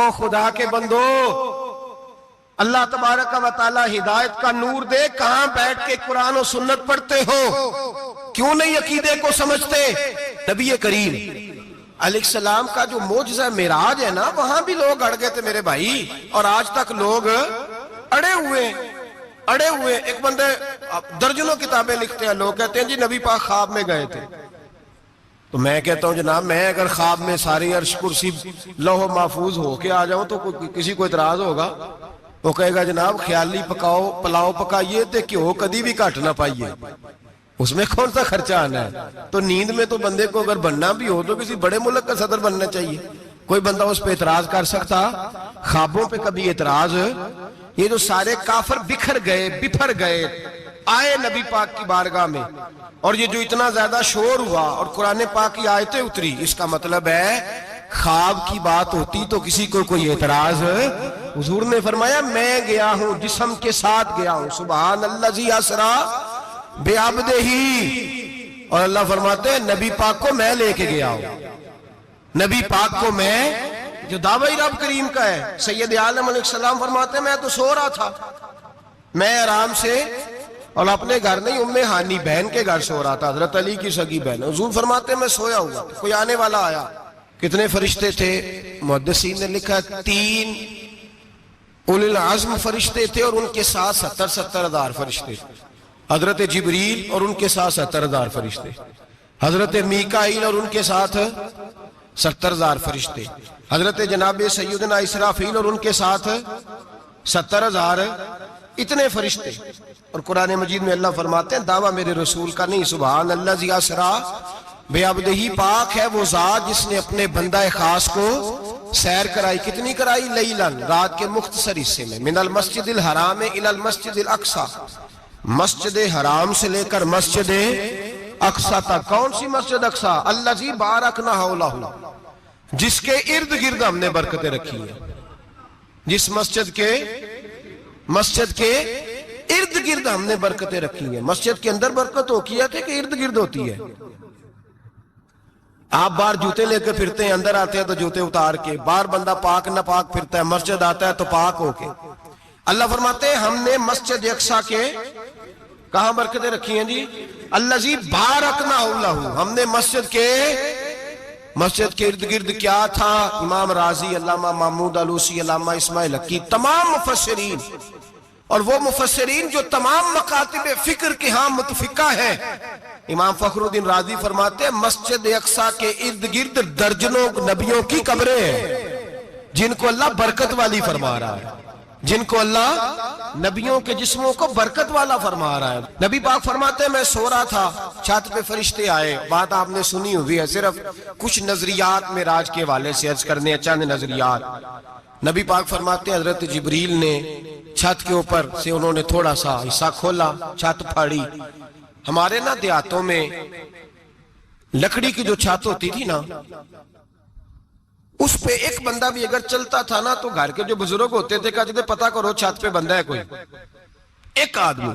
او خدا کے بندو، اللہ تبارک و تعالی ہدایت کا نور دے، کہاں بیٹھ کے قرآن و سنت پڑھتے ہو؟ کیوں نہیں عقیدے کو سمجھتے؟ نبی کریم علیہ السلام کا جو معجزہ معراج ہے نا، وہاں بھی لوگ اڑ گئے تھے میرے بھائی، اور آج تک لوگ اڑے ہوئے۔ ایک بندے درجنوں کتابیں لکھتے ہیں، لوگ کہتے ہیں جی نبی پاک خواب میں گئے تھے۔ تو میں کہتا ہوں جناب، میں اگر خواب میں ساری عرش کرسی لوح محفوظ ہو کے آ جاؤں تو کسی کو اعتراض ہوگا؟ وہ کہے گا جناب خیالی پلاؤ پکائیے تے کیوں کدی بھی گھٹ نہ پائیے، اس میں کون سا خرچہ آنا ہے؟ تو نیند میں تو بندے کو اگر بننا بھی ہو تو کسی بڑے ملک کا صدر بننا چاہیے۔ کوئی بندہ اس پہ اعتراض کر سکتا؟ خوابوں پہ کبھی اعتراض؟ یہ جو سارے کافر بکھر گئے آئے نبی پاک کی بارگاہ میں، اور یہ جو اتنا زیادہ شور ہوا اور قرآن پاک کی آیتیں اتری، اس کا مطلب ہے خواب کی بات ہوتی تو کسی کو کوئی اعتراض؟ حضور نے فرمایا میں گیا ہوں، جسم کے ساتھ گیا ہوں، سبحان الذی اسریٰ بعبدہ، اور اللہ فرماتے ہیں نبی پاک کو میں لے کے گیا ہوں۔ نبی پاک کو میں، جو دعوی رب کریم کا ہے، سید عالم علیہ السلام فرماتے ہیں میں تو سو رہا تھا، میں آرام سے، اور اپنے گھر نہیں ام ہانی بہن کے گھر سو رہا تھا، حضرت علی کی سگی بہن۔ حضور فرماتے ہیں میں سویا ہوا، کوئی آنے والا آیا۔ کتنے فرشتے تھے؟ محدثین نے لکھا 3 اولی العزم فرشتے تھے، اور ان کے ساتھ 70 ہزار فرشتے، حضرت جبریل اور ان کے ساتھ 70 ہزار فرشتے، حضرت میکائیل اور ان کے ساتھ 70 ہزار فرشتے، حضرت جناب سیدنا اسرافیل اور ان کے ساتھ 70 ہزار، اتنے فرشتے۔ اور قرآن مجید میں اللہ فرماتے ہیں دعویٰ میرے رسول کا نہیں، سبحان الذی اسریٰ بعبدہ، پاک ہے وہ ذات جس نے اپنے بندہ خاص کو سیر کرائی۔ کتنی کرائی؟ لیلاً، رات کے مختصر حصے میں، من المسجد الحرام الی المسجد الاقصی، مسجد حرام سے لے کر مسجد اقصی تک۔ کون سی مسجد اقصی؟ الذی بارکنا حولہ، جس کے ارد گرد ہم نے برکتیں رکھی ہیں۔ جس مسجد کے ارد گرد ہم نے برکتیں رکھی ہیں۔ مسجد کے اندر برکت ہوتی ہے کہ ارد گرد ہوتی ہے؟ آپ باہر جوتے لے کے پھرتے ہیں، اندر آتے ہیں تو جوتے اتار کے، باہر بندہ پاک نہ پاک پھرتا ہے، مسجد آتا ہے تو پاک ہو کے۔ اللہ فرماتے ہیں ہم نے مسجد اقصی کے کہاں برکتیں رکھی ہیں جی؟ الذی بارکنا حولہ، ہم نے مسجد کے ارد گرد کیا تھا؟ امام رازی، علامہ محمود علوسی، علامہ اسماعیل حقی، تمام مفسرین، اور وہ مفسرین جو تمام مکاتب فکر کے ہاں متفقہ ہیں۔ امام فخر الدین رازی فرماتے ہیں مسجد اقصی کے ارد گرد درجنوں نبیوں کی قبریں ہیں، جن کو اللہ برکت والی فرما رہا ہے، جن کو اللہ نبیوں کے جسموں کو برکت والا فرما رہا ہے۔ نبی پاک فرماتے ہیں میں سو رہا تھا، چھت پہ فرشتے آئے۔ بات آپ نے سنی ہوئی ہے، صرف کچھ نظریات معراج کے حوالے سے عرض کرنے ہیں، چند نظریات۔ نبی پاک فرماتے ہیں حضرت جبریل نے چھت کے اوپر سے انہوں نے تھوڑا سا حصہ کھولا، چھت پھاڑی۔ ہمارے نا دیہاتوں میں لکڑی کی جو چھت ہوتی تھی نا، اس پہ ایک بندہ بھی اگر چلتا تھا نا تو گھر کے جو بزرگ ہوتے تھے کہتے تھے پتہ کرو چھت پہ بندہ ہے کوئی۔ ایک آدمی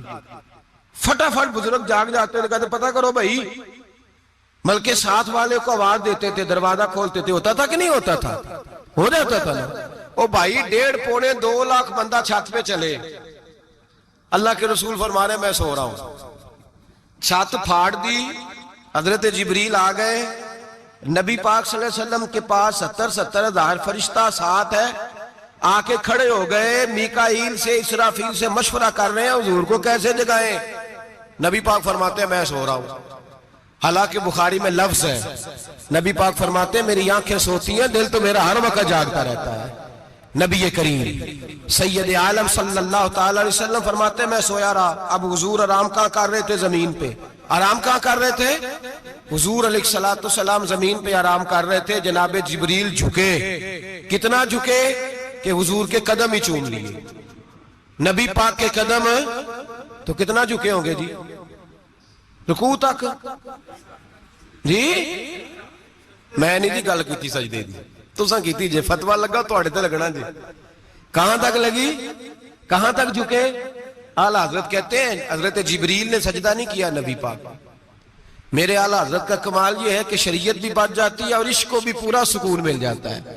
فٹافٹ بزرگ جاگ جاتے تھے، کہتے پتہ کرو بھائی، بلکہ ساتھ والے کو آواز دیتے تھے، دروازہ کھولتے تھے۔ ہوتا تھا کہ نہیں ہوتا تھا؟ ہو جاتا تھا نا۔ او بھائی 1.5-2 لاکھ بندہ چھت پہ چلے، اللہ کے رسول فرما رہے ہیں میں سو رہا ہوں، چھت پھاڑ دی، حضرت جبریل آ گئے، نبی پاک صلی اللہ علیہ وسلم کے پاس 70 ہزار فرشتہ ساتھ ہے، آ کے کھڑے ہو گئے، میکائیل سے اسرافیل سے مشورہ کر رہے ہیں حضور کو کیسے جگائیں۔ نبی پاک فرماتے ہیں میں سو رہا ہوں۔ حالانکہ بخاری میں لفظ ہے، نبی پاک فرماتے ہیں میری آنکھیں سوتی ہیں، دل تو میرا ہر وقت جاگتا رہتا ہے۔ نبی کریم سید عالم صلی اللہ تعالی علیہ وسلم فرماتے ہیں میں سویا رہا۔ اب حضور آرام کہاں کر رہے تھے؟ زمین پہ۔ آرام کہاں کر رہے تھے؟ حضور علیہ السلام زمین پہ آرام کر رہے تھے، جناب جبریل جھکے، کتنا جھکے کہ حضور کے قدم ہی چوم لیے۔ نبی پاک کے قدم تو کتنا جھکے ہوں گے جی؟ رکوع تک جی؟ میں نہیں دی گل کی سجدے دی، تساں کیتی جے، فتویٰ لگا تواڈے تے لگنا جی۔ کہاں تک لگی؟ کہاں تک جھکے؟ اعلیٰ حضرت کہتے ہیں حضرت جبریل نے سجدہ نہیں کیا نبی پاک۔ میرے اعلیٰ حضرت کا کمال یہ ہے کہ شریعت بھی بچ جاتی ہے اور عشق کو بھی پورا سکون مل جاتا ہے۔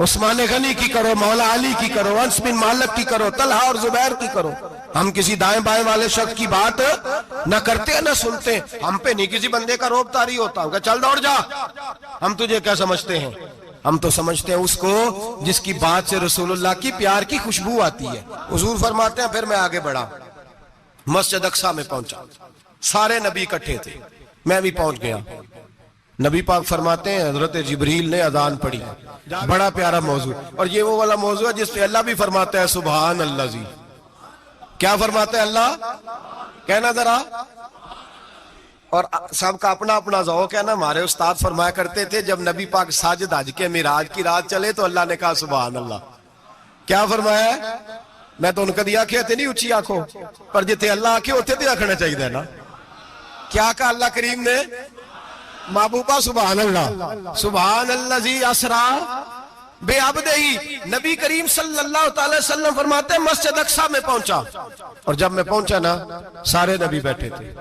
عثمان غنی کی کرو، مولا علی کی کرو، انس بن مالک کی کرو، طلحہ اور زبیر کی کرو. ہم کسی دائیں بائیں والے شخص کی بات نہ کرتے نہ سنتے. ہم پہ نہیں کسی بندے کا روب طاری ہوتا. ہم کہ چل دوڑ جا. ہم تجھے کیا سمجھتے ہیں؟ ہم تو سمجھتے ہیں اس کو جس کی بات سے رسول اللہ کی پیار کی خوشبو آتی ہے. حضور فرماتے ہیں پھر میں آگے بڑھا، مسجد اقصیٰ میں پہنچا. سارے نبی اکٹھے تھے، میں بھی پہنچ گیا. نبی پاک فرماتے ہیں حضرت جبریل نے اذان پڑھی. بڑا پیارا موضوع، اور یہ وہ والا موضوع ہے جس پہ اللہ بھی فرماتا ہے سبحان اللہ جی. کیا فرماتا ہے اللہ؟ کہنا ذرا. اور سب کا اپنا اپنا ذوق ہے نا. ہمارے استاد فرمایا کرتے تھے جب نبی پاک ساجد حج کے معراج کی رات چلے تو اللہ نے کہا سبحان اللہ. کیا فرمایا ہے؟ میں تو ان کا دیا کہتے نہیں اچھی آنکھوں پر جتے اللہ آنکھیں ہوتے تھے رکھنا چاہیے نا. کیا کہا اللہ کریم نے؟ محبوبہ سبحان اللہ. سبحان اللہ زی اسرا بے عبدہی. نبی کریم صلی اللہ تعالی وسلم فرماتے ہیں مسجد اقصیٰ میں پہنچا، اور جب میں پہنچا نا سارے نبی بیٹھے تھے.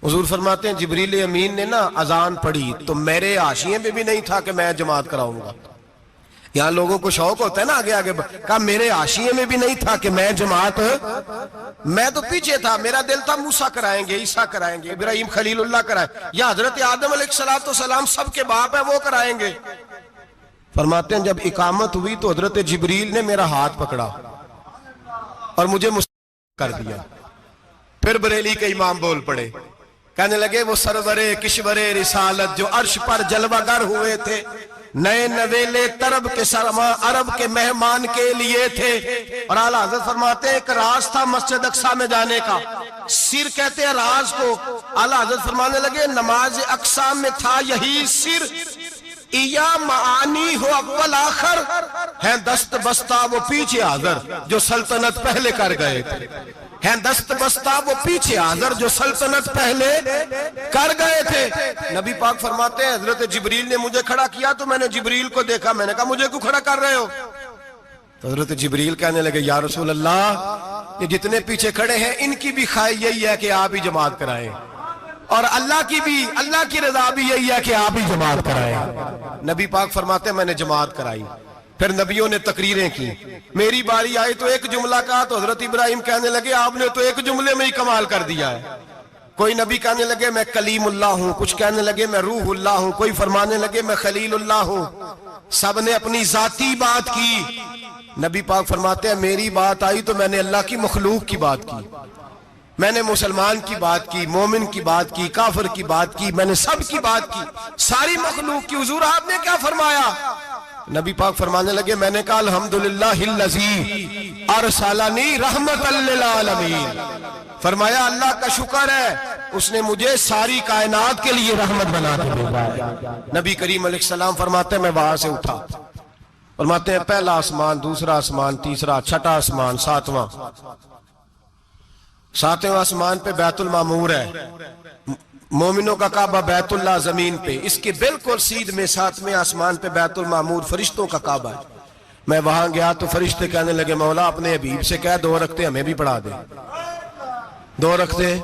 حضور فرماتے ہیں جبریل امین نے نا اذان پڑھی تو میرے حاشیے میں بھی نہیں تھا کہ میں جماعت کراؤں گا. یہاں لوگوں کو شوق ہوتا ہے نا آگے آگے. کہا میرے حاشیے میں بھی نہیں تھا کہ میں جماعت، میں تو پیچھے تھا. میرا دل تھا موسیٰ کرائیں گے، عیسیٰ کرائیں گے، ابراہیم خلیل اللہ کرائیں، یا حضرت آدم علیہ السلام سب کے باپ ہے وہ کرائیں گے. فرماتے ہیں جب اقامت ہوئی تو حضرت جبریل نے میرا ہاتھ پکڑا اور مجھے کر دیا. پھر بریلی کے امام بول پڑے، کہنے لگے وہ سرور کشور رسالت جو عرش پر جلوہ گر ہوئے تھے، نئے نویلے طرب کے سرما عرب کے مہمان کے لیے تھے. اور اعلیٰ حضرت فرماتے ہیں ایک راز تھا مسجد اقصیٰ میں جانے کا، سر کہتے ہیں راز کو. اعلیٰ حضرت فرمانے لگے نماز اقصیٰ میں تھا یہی سر. ایا معانی ہو اول آخر ہیں دست بستہ وہ پیچھے حاضر جو سلطنت پہلے کر گئے تھے. ہیں دست بستہ وہ پیچھے حاضر جو سلطنت پہلے کر گئے تھے. نبی پاک فرماتے ہیں حضرت جبریل نے مجھے کھڑا کیا تو میں نے جبریل کو دیکھا. میں نے کہا مجھے کیوں کھڑا کر رہے ہو؟ تو حضرت جبریل کہنے لگے یا رسول اللہ یہ جتنے پیچھے کھڑے ہیں ان کی بھی خواہش یہی ہے کہ آپ ہی جماعت کرائیں، اور اللہ کی رضا بھی یہی ہے کہ آپ ہی جماعت کرائیں. نبی پاک فرماتے ہیں میں نے جماعت کرائی. پھر نبیوں نے تقریریں کی. میری باری آئی تو ایک جملہ کہا تو حضرت ابراہیم کہنے لگے آپ نے تو ایک جملے میں ہی کمال کر دیا ہے. کوئی نبی کہنے لگے میں کلیم اللہ ہوں، کچھ کہنے لگے میں روح اللہ ہوں، کوئی فرمانے لگے میں خلیل اللہ ہوں. سب نے اپنی ذاتی بات کی. نبی پاک فرماتے ہیں میری بات آئی تو میں نے اللہ کی مخلوق کی بات کی. میں نے مسلمان کی بات کی، مومن کی بات کی، کافر کی بات کی، میں نے سب کی بات کی، ساری مخلوق کی. حضور آپ نے کیا فرمایا؟ نبی پاک فرمانے لگے میں نے کہا الحمدللہ الذی ارسلنی رحمت للعالمین. فرمایا اللہ کا شکر ہے اس نے مجھے ساری کائنات کے لیے رحمت بنا کے بھیجا. نبی کریم علیہ السلام فرماتے ہیں میں وہاں سے اٹھا. فرماتے ہیں پہلا آسمان، دوسرا آسمان، تیسرا، چھٹا آسمان، ساتواں آسمان پہ بیت المعمور ہے. مومنوں کا کعبہ بیت اللہ زمین پہ، اس کے بالکل سیدھ میں ساتویں آسمان پہ بیت المعمور فرشتوں کا کعبہ ہے. میں وہاں گیا تو فرشتے کہنے لگے مولا اپنے حبیب سے کہہ 2 رکعتیں ہمیں بھی پڑھا دے. 2 رکعتیں.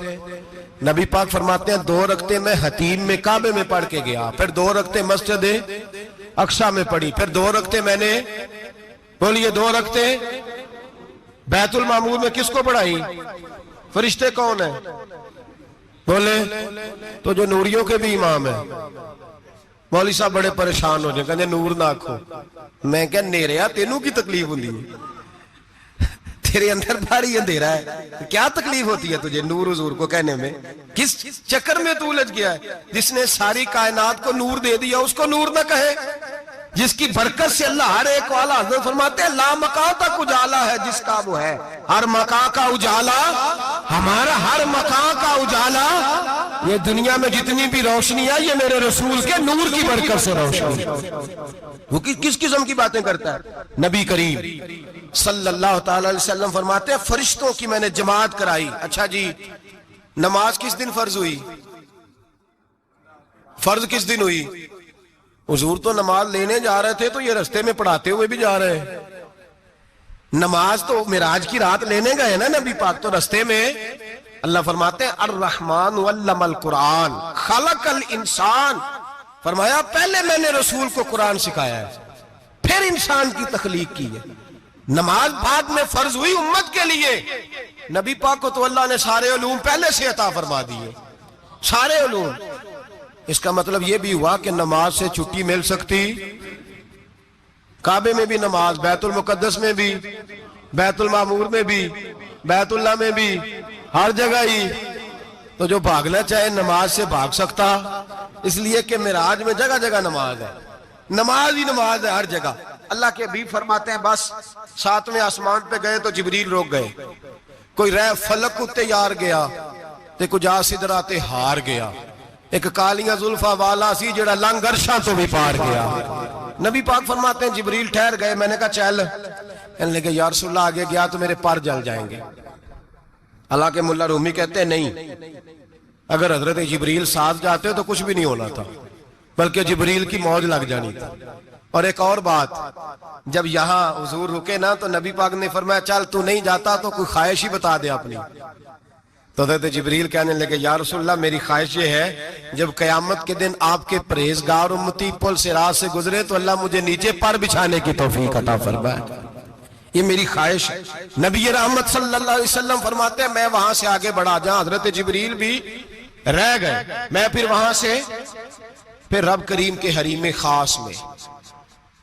نبی پاک فرماتے ہیں 2 رکعتیں میں حتیم میں کعبے میں پڑھ کے گیا، پھر 2 رکعتیں مسجد اقصیٰ میں پڑھی، پھر 2 رکعتیں میں نے بولیے 2 رکعتیں بیت المعمور میں کس کو پڑھائی؟ فرشتے کون ہیں بولے؟ تو جو نوریوں کے بھی امام ہیں. مولوی صاحب بڑے پریشان ہو جائیں، کہنے نور نہ آکھو. میں کہ نیریا تینوں کی تکلیف ہوندی ہے، تیرے اندر بھاری اندھیرا ہے، کیا تکلیف ہوتی ہے تجھے نور حضور کو کہنے میں؟ کس چکر میں تو الجھ گیا ہے؟ جس نے ساری کائنات کو نور دے دیا اس کو نور نہ کہے؟ جس کی برکت سے اللہ ہر ایک والا. حضرت فرماتے ہیں لا مکان تک اجالا ہے جس کا وہ ہے. ہر مکان کا اجالا ہمارا، ہر مکان کا اجالا. یہ دنیا میں جتنی بھی روشنی ہے یہ میرے رسول کے نور کی برکت سے روشنی. وہ کس قسم کی باتیں کرتا ہے؟ نبی کریم صلی اللہ تعالی علیہ وسلم فرماتے ہیں فرشتوں کی میں نے جماعت کرائی. اچھا جی نماز کس دن فرض ہوئی؟ فرض کس دن ہوئی؟ حضور تو نماز لینے جا رہے تھے تو یہ رستے میں پڑھاتے ہوئے بھی جا رہے ہیں. نماز تو معراج کی رات لینے گئے نا نبی پاک، تو رستے میں اللہ فرماتے ہیں الرحمن علم القرآن خلق الانسان. فرمایا پہلے میں نے رسول کو قرآن سکھایا ہے، پھر انسان کی تخلیق کی ہے. نماز بعد میں فرض ہوئی امت کے لیے. نبی پاک کو تو اللہ نے سارے علوم پہلے سے عطا فرما دیے, سارے علوم. اس کا مطلب یہ بھی ہوا کہ نماز سے چھٹی مل سکتی. کعبے میں بھی نماز, بیت المقدس میں بھی, بیت المعمور میں بھی, بیت اللہ میں بھی, ہر جگہ ہی. تو جو بھاگنا چاہے نماز سے بھاگ سکتا, اس لیے کہ معراج میں جگہ جگہ نماز ہے, نماز ہی نماز ہے ہر جگہ. اللہ کے حبیب فرماتے ہیں بس 7ویں آسمان پہ گئے تو جبریل روک گئے. کوئی رہ فلک اتے یار گیا تے کجا سدرا تے ہار گیا. ایک کالیاں زلفاں والا سی جڑا لنگ عرشاں تو بھی پار گیا. نبی پاک فرماتے ہیں جبریل ٹھہر گئے. میں نے کہا چل, کہنے لگے یا رسول اللہ آگے گیا تو میرے پر جل جائیں گے. حالانکہ ملا رومی کہتے ہیں نہیں, اگر حضرت جبریل ساتھ جاتے تو کچھ بھی نہیں ہونا تھا, بلکہ جبریل کی موج لگ جانی تھی. اور ایک اور بات, جب یہاں حضور رکے نا تو نبی پاک نے فرمایا چل تو نہیں جاتا تو کوئی خواہش ہی بتا دے اپنی. تو حضرت جبریل کہنے لگے یا رسول اللہ میری خواہش یہ ہے جب قیامت کے دن آپ کے پرہیزگار امتی پل صراط سے گزرے تو اللہ مجھے نیچے پر بچھانے کی توفیق عطا فرمائے. یہ میری خواہش ہے. نبی رحمت صلی اللہ علیہ وسلم فرماتے ہیں میں وہاں سے آگے بڑھا جاؤں. حضرت جبریل بھی رہ گئے. میں پھر وہاں سے پھر رب کریم کے حریم خاص میں.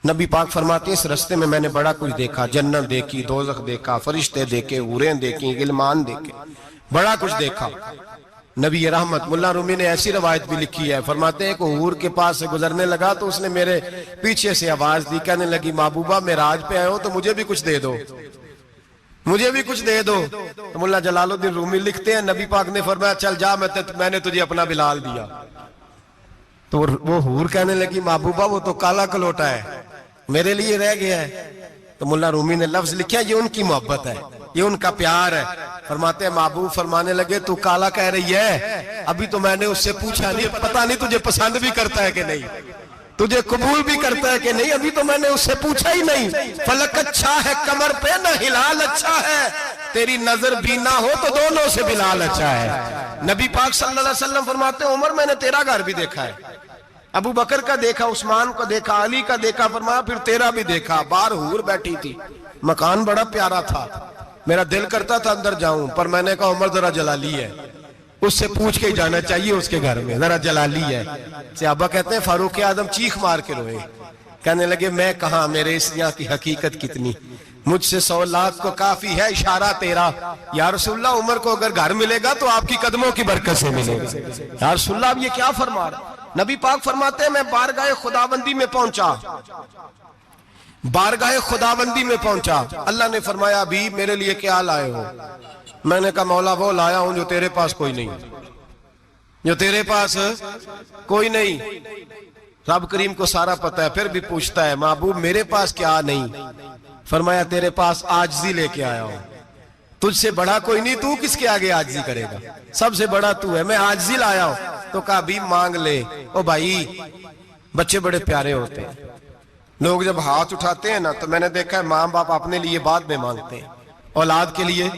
نبی پاک فرماتے ہیں اس رستے میں میں نے بڑا کچھ دیکھا, جنت دیکھی, دوزخ دیکھا, فرشتے دیکھے, حوریں دیکھی, غلمان دیکھے, بڑا کچھ دیکھا. نبی رحمت ملا رومی نے ایسی روایت بھی لکھی ہے, فرماتے ہیں کہ حور کے پاس سے گزرنے لگا تو اس نے میرے پیچھے سے آواز دی, کہنے لگی محبوبہ معراج پہ آئے ہو تو مجھے بھی کچھ دے دو, مجھے بھی کچھ دے دو. تو ملا جلال الدین رومی لکھتے ہیں نبی پاک نے فرمایا چل جا میں نے تجھے اپنا بلال دیا. تو وہ حور کہنے لگی محبوبہ وہ تو کالا کلوٹا ہے, میرے لیے رہ گیا ہے. تو ملا رومی نے لفظ لکھا یہ ان کی محبت ہے, یہ ان کا پیار ہے. فرماتے ہیں محبوب فرمانے لگے تو کالا کہہ رہی ہے, ابھی تو میں نے اس سے پوچھا نہیں, پتہ نہیں تجھے پسند بھی کرتا ہے کہ نہیں, تجھے قبول بھی کرتا ہے کہ نہیں, ابھی تو میں نے اس سے پوچھا ہی نہیں. فلک اچھا ہے کمر پہ نہ ہلال اچھا ہے, تیری نظر بھی نہ ہو تو دونوں سے بلال اچھا ہے. نبی پاک صلی اللہ علیہ وسلم فرماتے ہیں عمر میں نے تیرا گھر بھی دیکھا ہے, ابو بکر کا دیکھا, عثمان کو دیکھا, علی کا دیکھا, فرمایا پھر تیرا بھی دیکھا. باہر حور بیٹھی تھی, مکان بڑا پیارا تھا, میرا دل کرتا تھا اندر جاؤں, پر میں نے کہا عمر ذرا جلالی ہے, اس سے پوچھ کے ہی جانا چاہیے, اس کے گھر میں ذرا جلالی ہے. صحابہ کہتے ہیں فاروق اعظم چیخ مار کے روئے, کہنے لگے میں کہاں, میرے اس یہاں کی حقیقت کتنی, مجھ سے 100 لاکھ کو کافی ہے اشارہ تیرا. یا رسول اللہ عمر کو اگر گھر ملے گا تو آپ کی قدموں کی برکت سے ملے گا. یا رسول اللہ اب یہ کیا فرما رہا. نبی پاک فرماتے ہیں میں بارگاہ خداوندی میں پہنچا, بارگاہ خداوندی میں پہنچا. اللہ نے فرمایا ابھی میرے لیے کیا لائے ہو. میں نے کہا مولا وہ لایا ہوں جو تیرے پاس کوئی نہیں, جو تیرے پاس کوئی نہیں. رب کریم کو سارا پتہ ہے, پھر بھی پوچھتا ہے محبوب میرے پاس کیا نہیں. فرمایا تیرے پاس عاجزی لے کے آیا ہوں, تجھ سے بڑا کوئی نہیں, تو کس کے آگے عاجزی کرے گا, سب سے بڑا تو ہے, میں عاجزی لایا ہوں. تو کہا بھی مانگ لے. او بھائی بچے بڑے پیارے ہوتے ہیں, لوگ جب ہاتھ اٹھاتے ہیں نا تو میں نے دیکھا ہے ماں باپ اپنے لیے بعد میں مانگتے ہیں, اولاد کے لیے.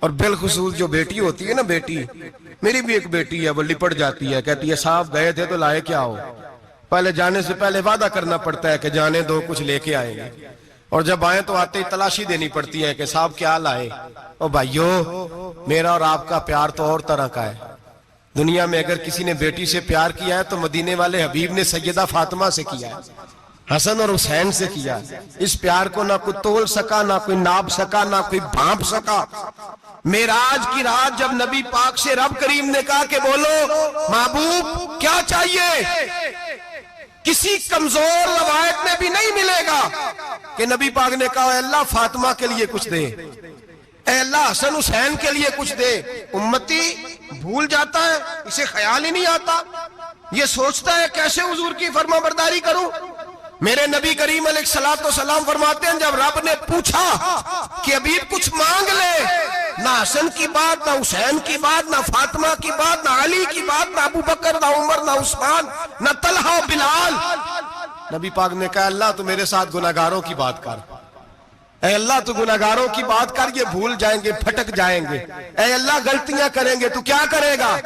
اور بالخصوص جو بیٹی ہوتی ہے نا, بیٹی میری بھی ایک بیٹی ہے, وہ لپٹ جاتی ہے, کہتی ہے صاحب گئے تھے تو لائے کیا ہو. پہلے جانے سے پہلے وعدہ کرنا پڑتا ہے کہ جانے دو کچھ لے کے آئیں گے, اور جب آئیں تو آتے ہی تلاشی دینی پڑتی ہے کہ صاحب کیا لائے. او بھائیو میرا اور آپ کا پیار تو اور طرح کا ہے. دنیا میں اگر کسی نے بیٹی سے پیار کیا ہے تو مدینے والے حبیب نے سیدہ فاطمہ سے کیا ہے, حسن اور حسین سے کیا. اس پیار کو نہ کوئی تول سکا, نہ کوئی ناپ سکا, نہ کوئی بھانپ سکا. معراج کی رات جب نبی پاک سے رب کریم نے کہا کہ بولو محبوب کیا چاہیے, کسی کمزور روایت میں بھی نہیں ملے گا کہ نبی پاک نے کہا اے اللہ فاطمہ کے لیے کچھ دے, اے اللہ حسن حسین کے لیے کچھ دے. امتی بھول جاتا ہے, اسے خیال ہی نہیں آتا, یہ سوچتا ہے کیسے حضور کی فرما برداری کروں. میرے نبی کریم علیہ الصلوۃ والسلام فرماتے ہیں جب رب نے پوچھا کہ ابھی کچھ مانگ لے, نہ حسن کی بات, نہ حسین کی بات, نہ فاطمہ کی بات, نہ علی کی بات, نہ ابو بکر, نہ عمر, نہ عثمان, نہ طلحہ و بلال. نبی پاک نے کہا اللہ تو میرے ساتھ گناہگاروں کی بات کر, اے اللہ تو گناہگاروں کی بات کر, یہ بھول جائیں گے, پھٹک جائیں گے, اے اللہ غلطیاں کریں گے, تو کیا کرے گا.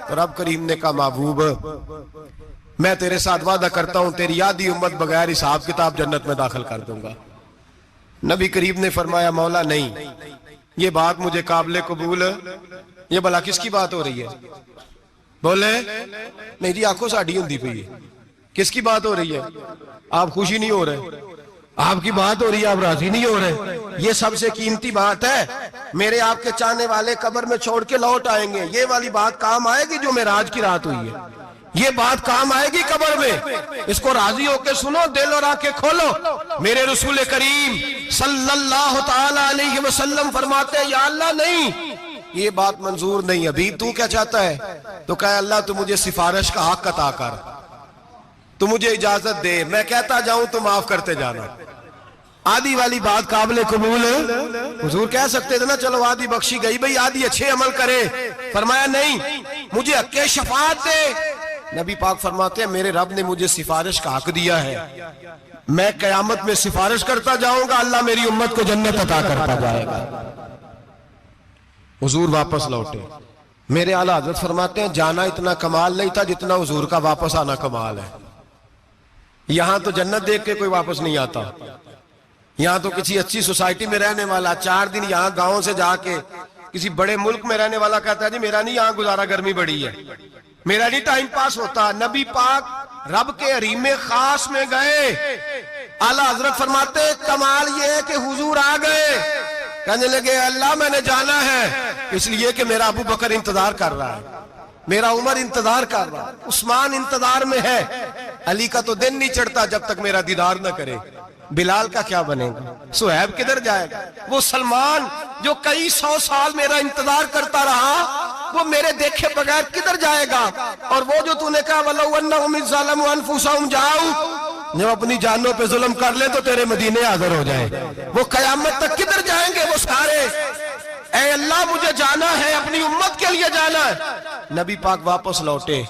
تو رب کریم نے کہا محبوب میں تیرے ساتھ وعدہ کرتا ہوں تیری آدھی امت بغیر حساب کتاب جنت میں داخل کر دوں گا۔ نبی کریم نے فرمایا مولا نہیں، یہ بات مجھے قابل قبول، یہ بھلا کس کی بات ہو رہی ہے؟ بولے نہیں جی آنکھوں ساڑھی ہوندی پئی ہے، کس کی بات ہو رہی ہے؟ آپ خوشی نہیں ہو رہے، آپ کی بات ہو رہی ہے، آپ راضی نہیں ہو رہے۔ یہ سب سے قیمتی بات ہے، میرے آپ کے چاہنے والے قبر میں چھوڑ کے لوٹ آئیں گے، یہ والی بات کام آئے گی جو معراج کی رات ہوئی ہے، یہ بات کام آئے گی قبر میں۔ اس کو راضی ہو کے سنو، دل اور آنکھیں کھولو۔ میرے رسول کریم صلی اللہ تعالی علیہ وسلم فرماتے ہیں یا اللہ نہیں، یہ بات منظور نہیں، ابھی تو کیا چاہتا ہے؟ تو کہا اللہ تو مجھے سفارش کا حق عطا کر، تو مجھے اجازت دے، میں کہتا جاؤں تو معاف کرتے جانا۔ آدھی والی بات قابل قبول ہے؟ حضور کہہ سکتے تھے نا چلو آدھی بخشی گئی بھئی آدھی اچھے عمل کرے، فرمایا نہیں مجھے حق شفاعت دے۔ نبی پاک فرماتے ہیں میرے رب نے مجھے سفارش کا حق دیا ہے، میں قیامت میں سفارش کرتا جاؤں گا، اللہ میری امت کو جنت عطا کرتا جائے گا۔ حضور واپس لوٹے، میرے اعلیٰ حضرت فرماتے ہیں جانا اتنا کمال نہیں تھا جتنا حضور کا واپس آنا کمال ہے۔ یہاں تو جنت دیکھ کے کوئی واپس نہیں آتا، یہاں تو کسی اچھی سوسائٹی میں رہنے والا 4 دن یہاں گاؤں سے جا کے کسی بڑے ملک میں رہنے والا کہتا ہے جی میرا نہیں یہاں گزارا، گرمی بڑی ہے، میرا نہیں ٹائم پاس ہوتا۔ نبی پاک رب کے حریم خاص میں گئے، اعلیٰ حضرت فرماتے کمال یہ ہے کہ حضور آ گئے، کہنے لگے اللہ میں نے جانا ہے، اس لیے کہ میرا ابو بکر انتظار کر رہا ہے، میرا عمر انتظار کر رہا ہے، عثمان انتظار میں ہے، علی کا تو دن نہیں چڑھتا جب تک میرا دیدار نہ کرے، بلال کا کیا بنے گا، صہیب کدھر جائے گا، وہ سلمان جو کئی 100 سال میرا انتظار کرتا رہا وہ میرے دیکھے بغیر کدھر جائے گا، اور وہ جو تو نے کہا وَلَوْ أَنَّهُمْ إِذْ ظَلَمُوا أَنفُسَهُمْ جَاءُوا، جب اپنی جانوں پہ ظلم کر لیں تو تیرے مدینے حاضر ہو جائیں، وہ قیامت تک کدھر جائیں گے وہ سارے؟ اے اللہ مجھے جانا ہے، اپنی امت کے لیے جانا ہے۔ نبی پاک واپس لوٹے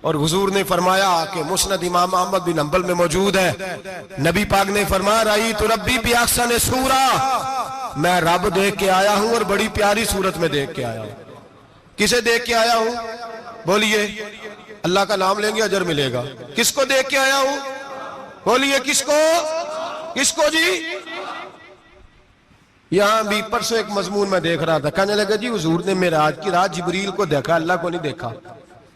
اور حضور نے فرمایا کہ مسند امام احمد بن حنبل میں موجود ہے، نبی پاک نے فرمایا رأیت ربی بأحسن صورہ، میں رب دیکھ کے آیا ہوں اور بڑی پیاری صورت میں دیکھ کے آیا ہوں۔ کسے دیکھ کے آیا ہوں؟ بولیے، اللہ کا نام لیں گے اجر ملے گا۔ کس کو دیکھ کے آیا ہوں؟ بولیے کس کو؟ کس کو جی؟ یہاں بھی پرسوں ایک مضمون میں دیکھ رہا تھا، کہنے لگا جی حضور نے معراج کی رات جبریل کو دیکھا، اللہ کو نہیں دیکھا۔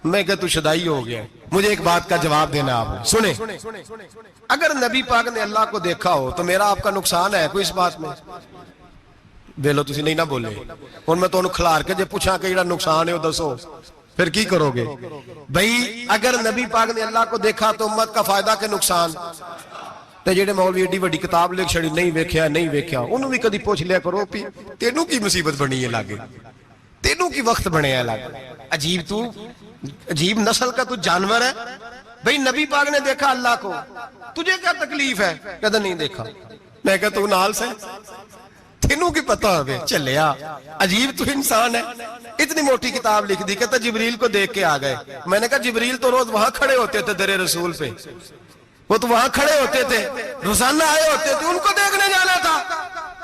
میں کہا تو شدائی ہو گیا، مجھے ایک بات کا جواب دینا آپ سنیں، اگر نبی پاک نے اللہ کو دیکھا ہو تو میرا آپ کا نقصان ہے کوئی اس بات میں؟ بیلو تسی نہیں نہ بولے اور میں تو کھلار کے جے پوچھا کہ یہ نقصان ہے وہ دسو، پھر کی کرو گے؟ بھئی اگر نبی پاک نے اللہ کو دیکھا تو امت کا فائدہ کہ نقصان؟ تے جڑے مولوی ایڈی وڈی کتاب لکھ چھڑی نہیں ویکھیا نہیں ویکھیا، انہوں بھی کدی پوچھ لیا کرو پی تینوں کی مصیبت بنی ہے لاگے، تینوں کی وقت بنے ہیں لاگے، عجیب تو عجیب نسل کا تو جانور ہے۔ بھئی نبی پاک نے دیکھا اللہ کو، تجھے کیا تکلیف ہے؟ کہتا نہیں دیکھا۔ میں کہتا تو نال سے تینوں کی پتہ ہوئے چلیا، عجیب تو انسان ہے، اتنی موٹی کتاب لکھ دی، کہتا جبریل کو دیکھ کے آ گئے۔ میں نے کہا جبریل تو روز وہاں کھڑے ہوتے تھے در رسول پہ، وہ تو وہاں کھڑے ہوتے تھے، روزانہ آئے ہوتے تھے، ان کو دیکھنے جانا تھا۔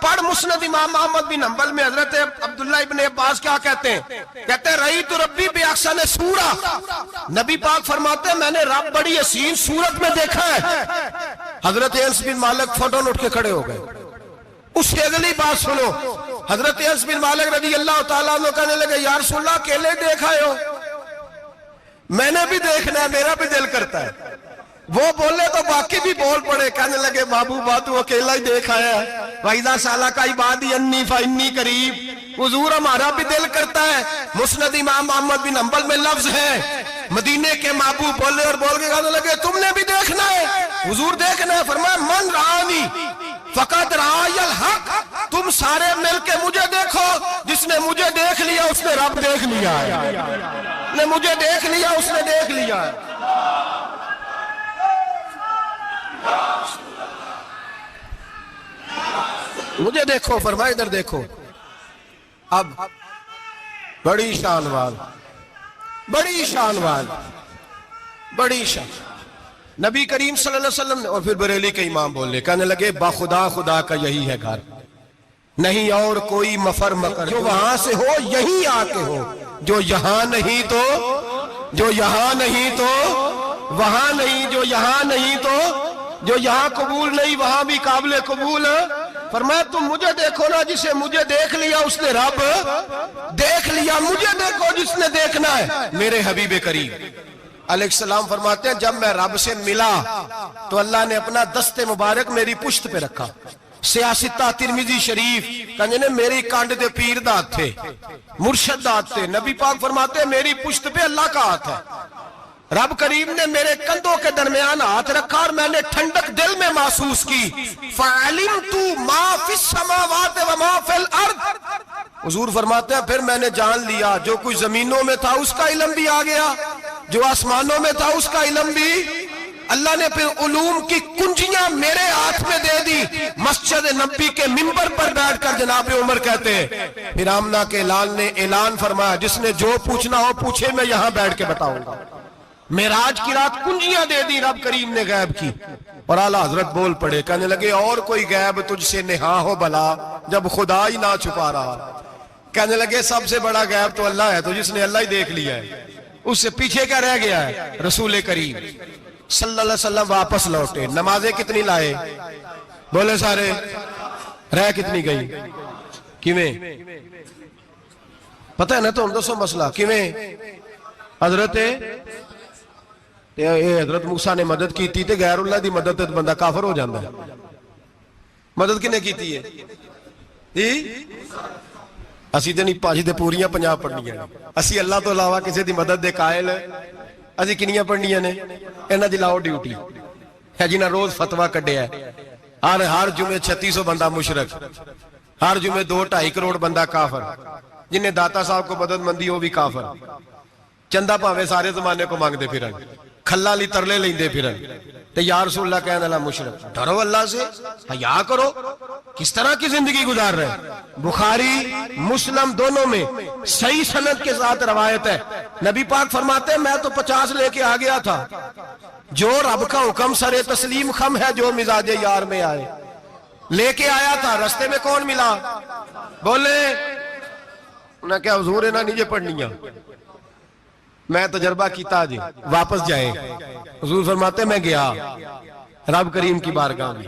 پڑھ مسند امام احمد بن حنبل میں حضرت عبداللہ ابن عباس کیا کہتے ہیں؟ کہتے ہیں رأیت ربی بأحسن صورہ، نبی پاک فرماتے ہیں میں نے رب بڑی حسین صورت میں دیکھا ہے۔ حضرت انس بن مالک فوٹون اٹھ کے کھڑے ہو گئے۔ اس سے اگلی بات سنو، حضرت انس بن مالک رضی اللہ تعالیٰ عنہ کہنے لگے یا رسول اللہ اکیلے دیکھا ہو؟ میں نے بھی دیکھنا ہے، میرا بھی دل کرتا ہے۔ وہ بولے تو باقی بھی بول پڑے، کہنے لگے محبوبہ تو اکیلا ہی دیکھا ہے، وَإِذَا سَأَلَكَ عِبَادِي عَنِّي فَإِنِّي قَرِيبٌ، حضور ہمارا بھی دل کرتا ہے۔ مسند امام احمد بن حنبل میں لفظ ہے، مدینے کے محبوب بولے اور بول کے کہنے لگے تم نے بھی دیکھنا ہے؟ حضور دیکھنا ہے؟ فرمایا من رآنی فقد رآی الحق، تم سارے مل کے مجھے دیکھو، جس نے مجھے دیکھ لیا اس نے رب دیکھ لیا ہے، نے مجھے دیکھ لیا اس نے دیکھ لیا ہے۔ مجھے دیکھو، فرمایا ادھر دیکھو۔ اب بڑی شان وال، بڑی شان وال، بڑی شان، نبی کریم صلی اللہ علیہ وسلم نے، اور پھر بریلی کے امام بولے، کہنے لگے با خدا خدا کا یہی ہے گھر، نہیں اور کوئی مفر مکر، جو وہاں سے ہو یہی آ کے ہو، جو یہاں نہیں تو، جو یہاں نہیں تو وہاں نہیں، جو یہاں نہیں تو جو یہاں قبول نہیں وہاں بھی قابل قبول. فرمایا تم مجھے دیکھو نا، جسے مجھے دیکھ لیا اس نے رب دیکھ لیا، مجھے دیکھو جس نے دیکھنا ہے میرے حبیب کریم علیہ السلام. فرماتے ہیں جب میں رب سے ملا تو اللہ نے اپنا دست مبارک میری پشت پہ رکھا. سیاستہ ترمذی شریف کہنے نے میری کانڈ دے پیر دات تھے، مرشد دات تھے. نبی پاک فرماتے ہیں میری پشت پہ اللہ کا ہاتھ ہے. رب کریم نے میرے کندھوں کے درمیان ہاتھ رکھا اور میں نے ٹھنڈک دل میں محسوس کی. فَعَلِمْتُ مَا فِي السَّمَاوَاتِ وَمَا فِي الْأَرْضِ. حضور فرماتے ہیں پھر میں نے جان لیا جو کچھ زمینوں میں تھا اس کا علم بھی آ گیا، جو آسمانوں میں تھا اس کا علم بھی. اللہ نے پھر علوم کی کنجیاں میرے ہاتھ میں دے دی. مسجد نبی کے منبر پر بیٹھ کر جناب عمر کہتے ہیں پھر آمنہ کے لال نے اعلان فرمایا جس نے جو پوچھنا ہو پوچھے، میں یہاں بیٹھ کے بتاؤں گا. معراج کی رات کنجیاں دے دی رب کریم نے غیب کی. اور اعلیٰ حضرت بول پڑے کہنے لگے اور کوئی غیب تجھ سے نہا ہو بھلا جب خدا ہی نہ چھپا رہا. کہنے لگے سب سے بڑا غیب تو اللہ ہے، تو جس نے اللہ ہی دیکھ لیا ہے اس سے پیچھے کیا رہ گیا ہے. رسول کریم صلی اللہ علیہ وسلم واپس لوٹے. نمازیں کتنی لائے بولے سارے؟ رہ کتنی گئی؟ کیویں پتہ ہے نا؟ تو دسو مسئلہ کیویں؟ حضرت موسیٰ نے مدد کی تھی تے غیر اللہ دی مدد تے بندہ کافر ہو جاندہ ہے. مدد کنے کی تھی ہے؟ اسی تے نہیں پاجی دے پوریاں 50 پڑھنیاں ہیں. اسی اللہ تو علاوہ کسی دی مدد دے قائل اسی کنیاں پڑھنیاں نے. انہاں دی لاؤ ڈیوٹی ہے جنہاں روز فتویٰ کڈے ہے. ہر جمعے 3600 بندہ مشرک، ہر جمعے 2-2.5 کروڑ بندہ کافر. جنہیں داتا صاحب کو مدد مندی ہو بھی کافر. چندہ پاوے سارے زمانے کو مانگ دے پھرن، کھلا لی ترلے لیں دے پھرن. تے یا رسول اللہ کہنے اللہ مشرک. ڈرو اللہ سے، حیا کرو. کس طرح کی زندگی گزار رہے؟ بخاری مسلم دونوں میں صحیح سند کے ساتھ روایت ہے. نبی پاک فرماتے ہیں میں تو 50 لے کے آ گیا تھا. جو رب کا حکم سرے تسلیم خم ہے جو مزاج یار میں آئے. لے کے آیا تھا، رستے میں کون ملا؟ بولے انہیں کیا حضور انہیں نیجے پڑھنیاں. میں تجربہ کیتا جی واپس جائے. حضور فرماتے میں گیا رب کریم کی بارگاہ میں،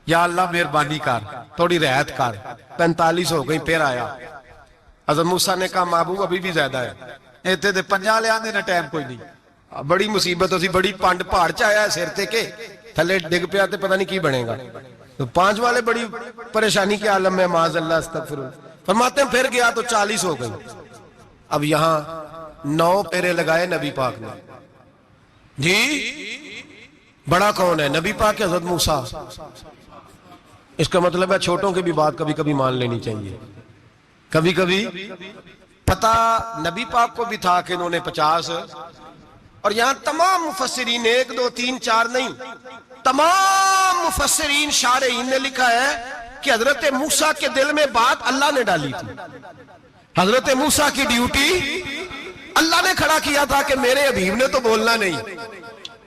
یا اللہ مہربانی کر تھوڑی رعایت کر. 45 ہو گئی پھر آیا. حضرت موسیٰ نے کہا محبوب ابھی بھی زیادہ ہے. ایتے دے 50 لے آنے نہ ٹائم کوئی نہیں. بڑی مصیبت ہو سی، بڑی پانڈ پہاڑ چاہیا ہے سر تے کے تھلے ڈگ پیا تے پتہ نہیں کی بنے گا. تو 5 والے بڑی پریشانی کے عالم میں معاذ اللہ استغفر. فرماتے ہیں پھر گیا تو 40 ہو گئی. اب یہاں 9 پیرے لگائے نبی پاک نے. جی بڑا کون ہے؟ نبی پاک حضرت موسیٰ. اس کا مطلب ہے چھوٹوں کی بھی بات کبھی کبھی مان لینی چاہیے. کبھی کبھی پتہ نبی پاک کو بھی تھا کہ انہوں نے 50. اور یہاں تمام مفسرین 1 2 3 4 نہیں، تمام مفسرین شارحین نے لکھا ہے کہ حضرت موسیٰ کے دل میں بات اللہ نے ڈالی تھی. حضرت موسیٰ کی ڈیوٹی اللہ نے کھڑا کیا تھا کہ میرے حبیب نے تو بولنا نہیں.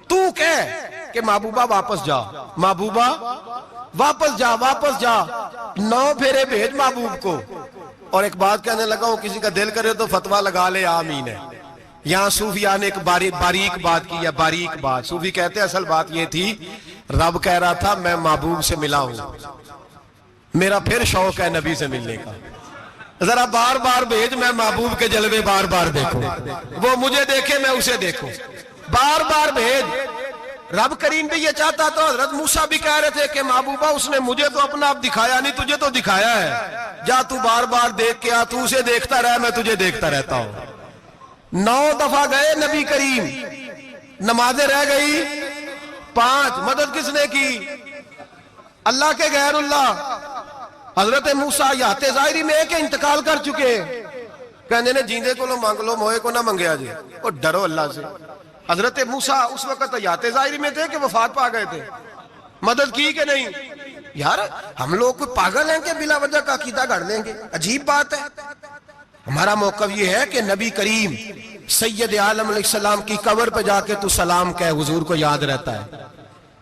تو کہہ کہ محبوبہ واپس جا، محبوبہ واپس جا، واپس جا. 9 پھیرے بھیج محبوب کو. اور ایک بات کہنے لگا ہوں کسی کا دل کرے تو فتویٰ لگا لے آمین ہے. یہاں صوفیاء نے ایک باریک بات کی ہے. باریک بات صوفی کہتے ہیں اصل بات یہ تھی رب کہہ رہا تھا میں محبوب سے ملا ہوں، میرا پھر شوق ہے نبی سے ملنے کا. ذرا بار بار بھیج میں محبوب کے جلوے بار بار دیکھوں، وہ مجھے دیکھے میں اسے دیکھوں. بار بار بھیج. رب کریم بھی یہ چاہتا تو حضرت موسیٰ بھی کہہ رہے تھے کہ محبوبہ اس نے مجھے تو اپنا آپ دکھایا نہیں، تجھے تو دکھایا ہے. جا تو بار بار دیکھ کے آ، تو اسے دیکھتا رہ میں تجھے دیکھتا رہتا ہوں. 9 دفعہ گئے نبی کریم. نمازیں رہ گئی 5. مدد کس نے کی؟ اللہ کے غیر اللہ. حضرت موسیٰ یات ظاہری میں کہ انتقال کر چکے. کہنے نے جیندے کو لو مانگ لو موئے کو نہ منگیا جی. اور ڈرو اللہ سے. حضرت موسیٰ اس وقت یات ظاہری میں تھے کہ وفات پا گئے تھے. مدد کی کہ نہیں؟ یار ہم لوگ کوئی پاگل ہیں کہ بلا وجہ کا عقیدہ گھڑ لیں گے؟ عجیب بات ہے. ہمارا موقف یہ ہے کہ نبی کریم سید عالم علیہ السلام کی قبر پہ جا کے تو سلام کہہ، حضور کو یاد رہتا ہے.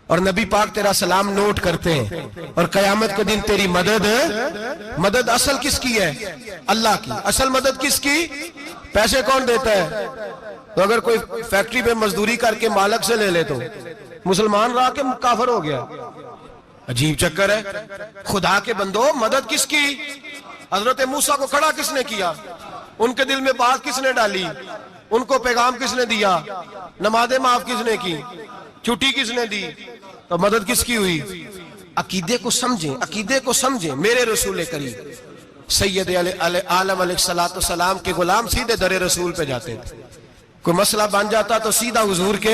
اور نبی پاک تیرا سلام نوٹ کرتے ہیں. اور قیامت کے دن تیری مدد اصل کس کی ہے؟ اللہ کی. اصل مدد کس کی؟ پیسے کون دیتا ہے؟ تو اگر کوئی فیکٹری پہ مزدوری کر کے مالک سے لے لے تو مسلمان رہا کے کافر ہو گیا. عجیب چکر ہے. خدا کے بندو مدد کس کی؟ حضرت موسیٰ کو کھڑا کس نے کیا؟ ان کے دل میں بات کس نے ڈالی؟ ان کو پیغام کس نے دیا؟ نمازیں معاف کس نے کی؟ چھٹی کس نے دی؟ تو مدد کس کی ہوئی؟ عقیدے کو سمجھیں، عقیدے کو سمجھیں. میرے رسول کریم سید عالم علیہ السلام کے غلام سیدھے در رسول پہ جاتے تھے. کوئی مسئلہ بن جاتا تو سیدھا حضور کے.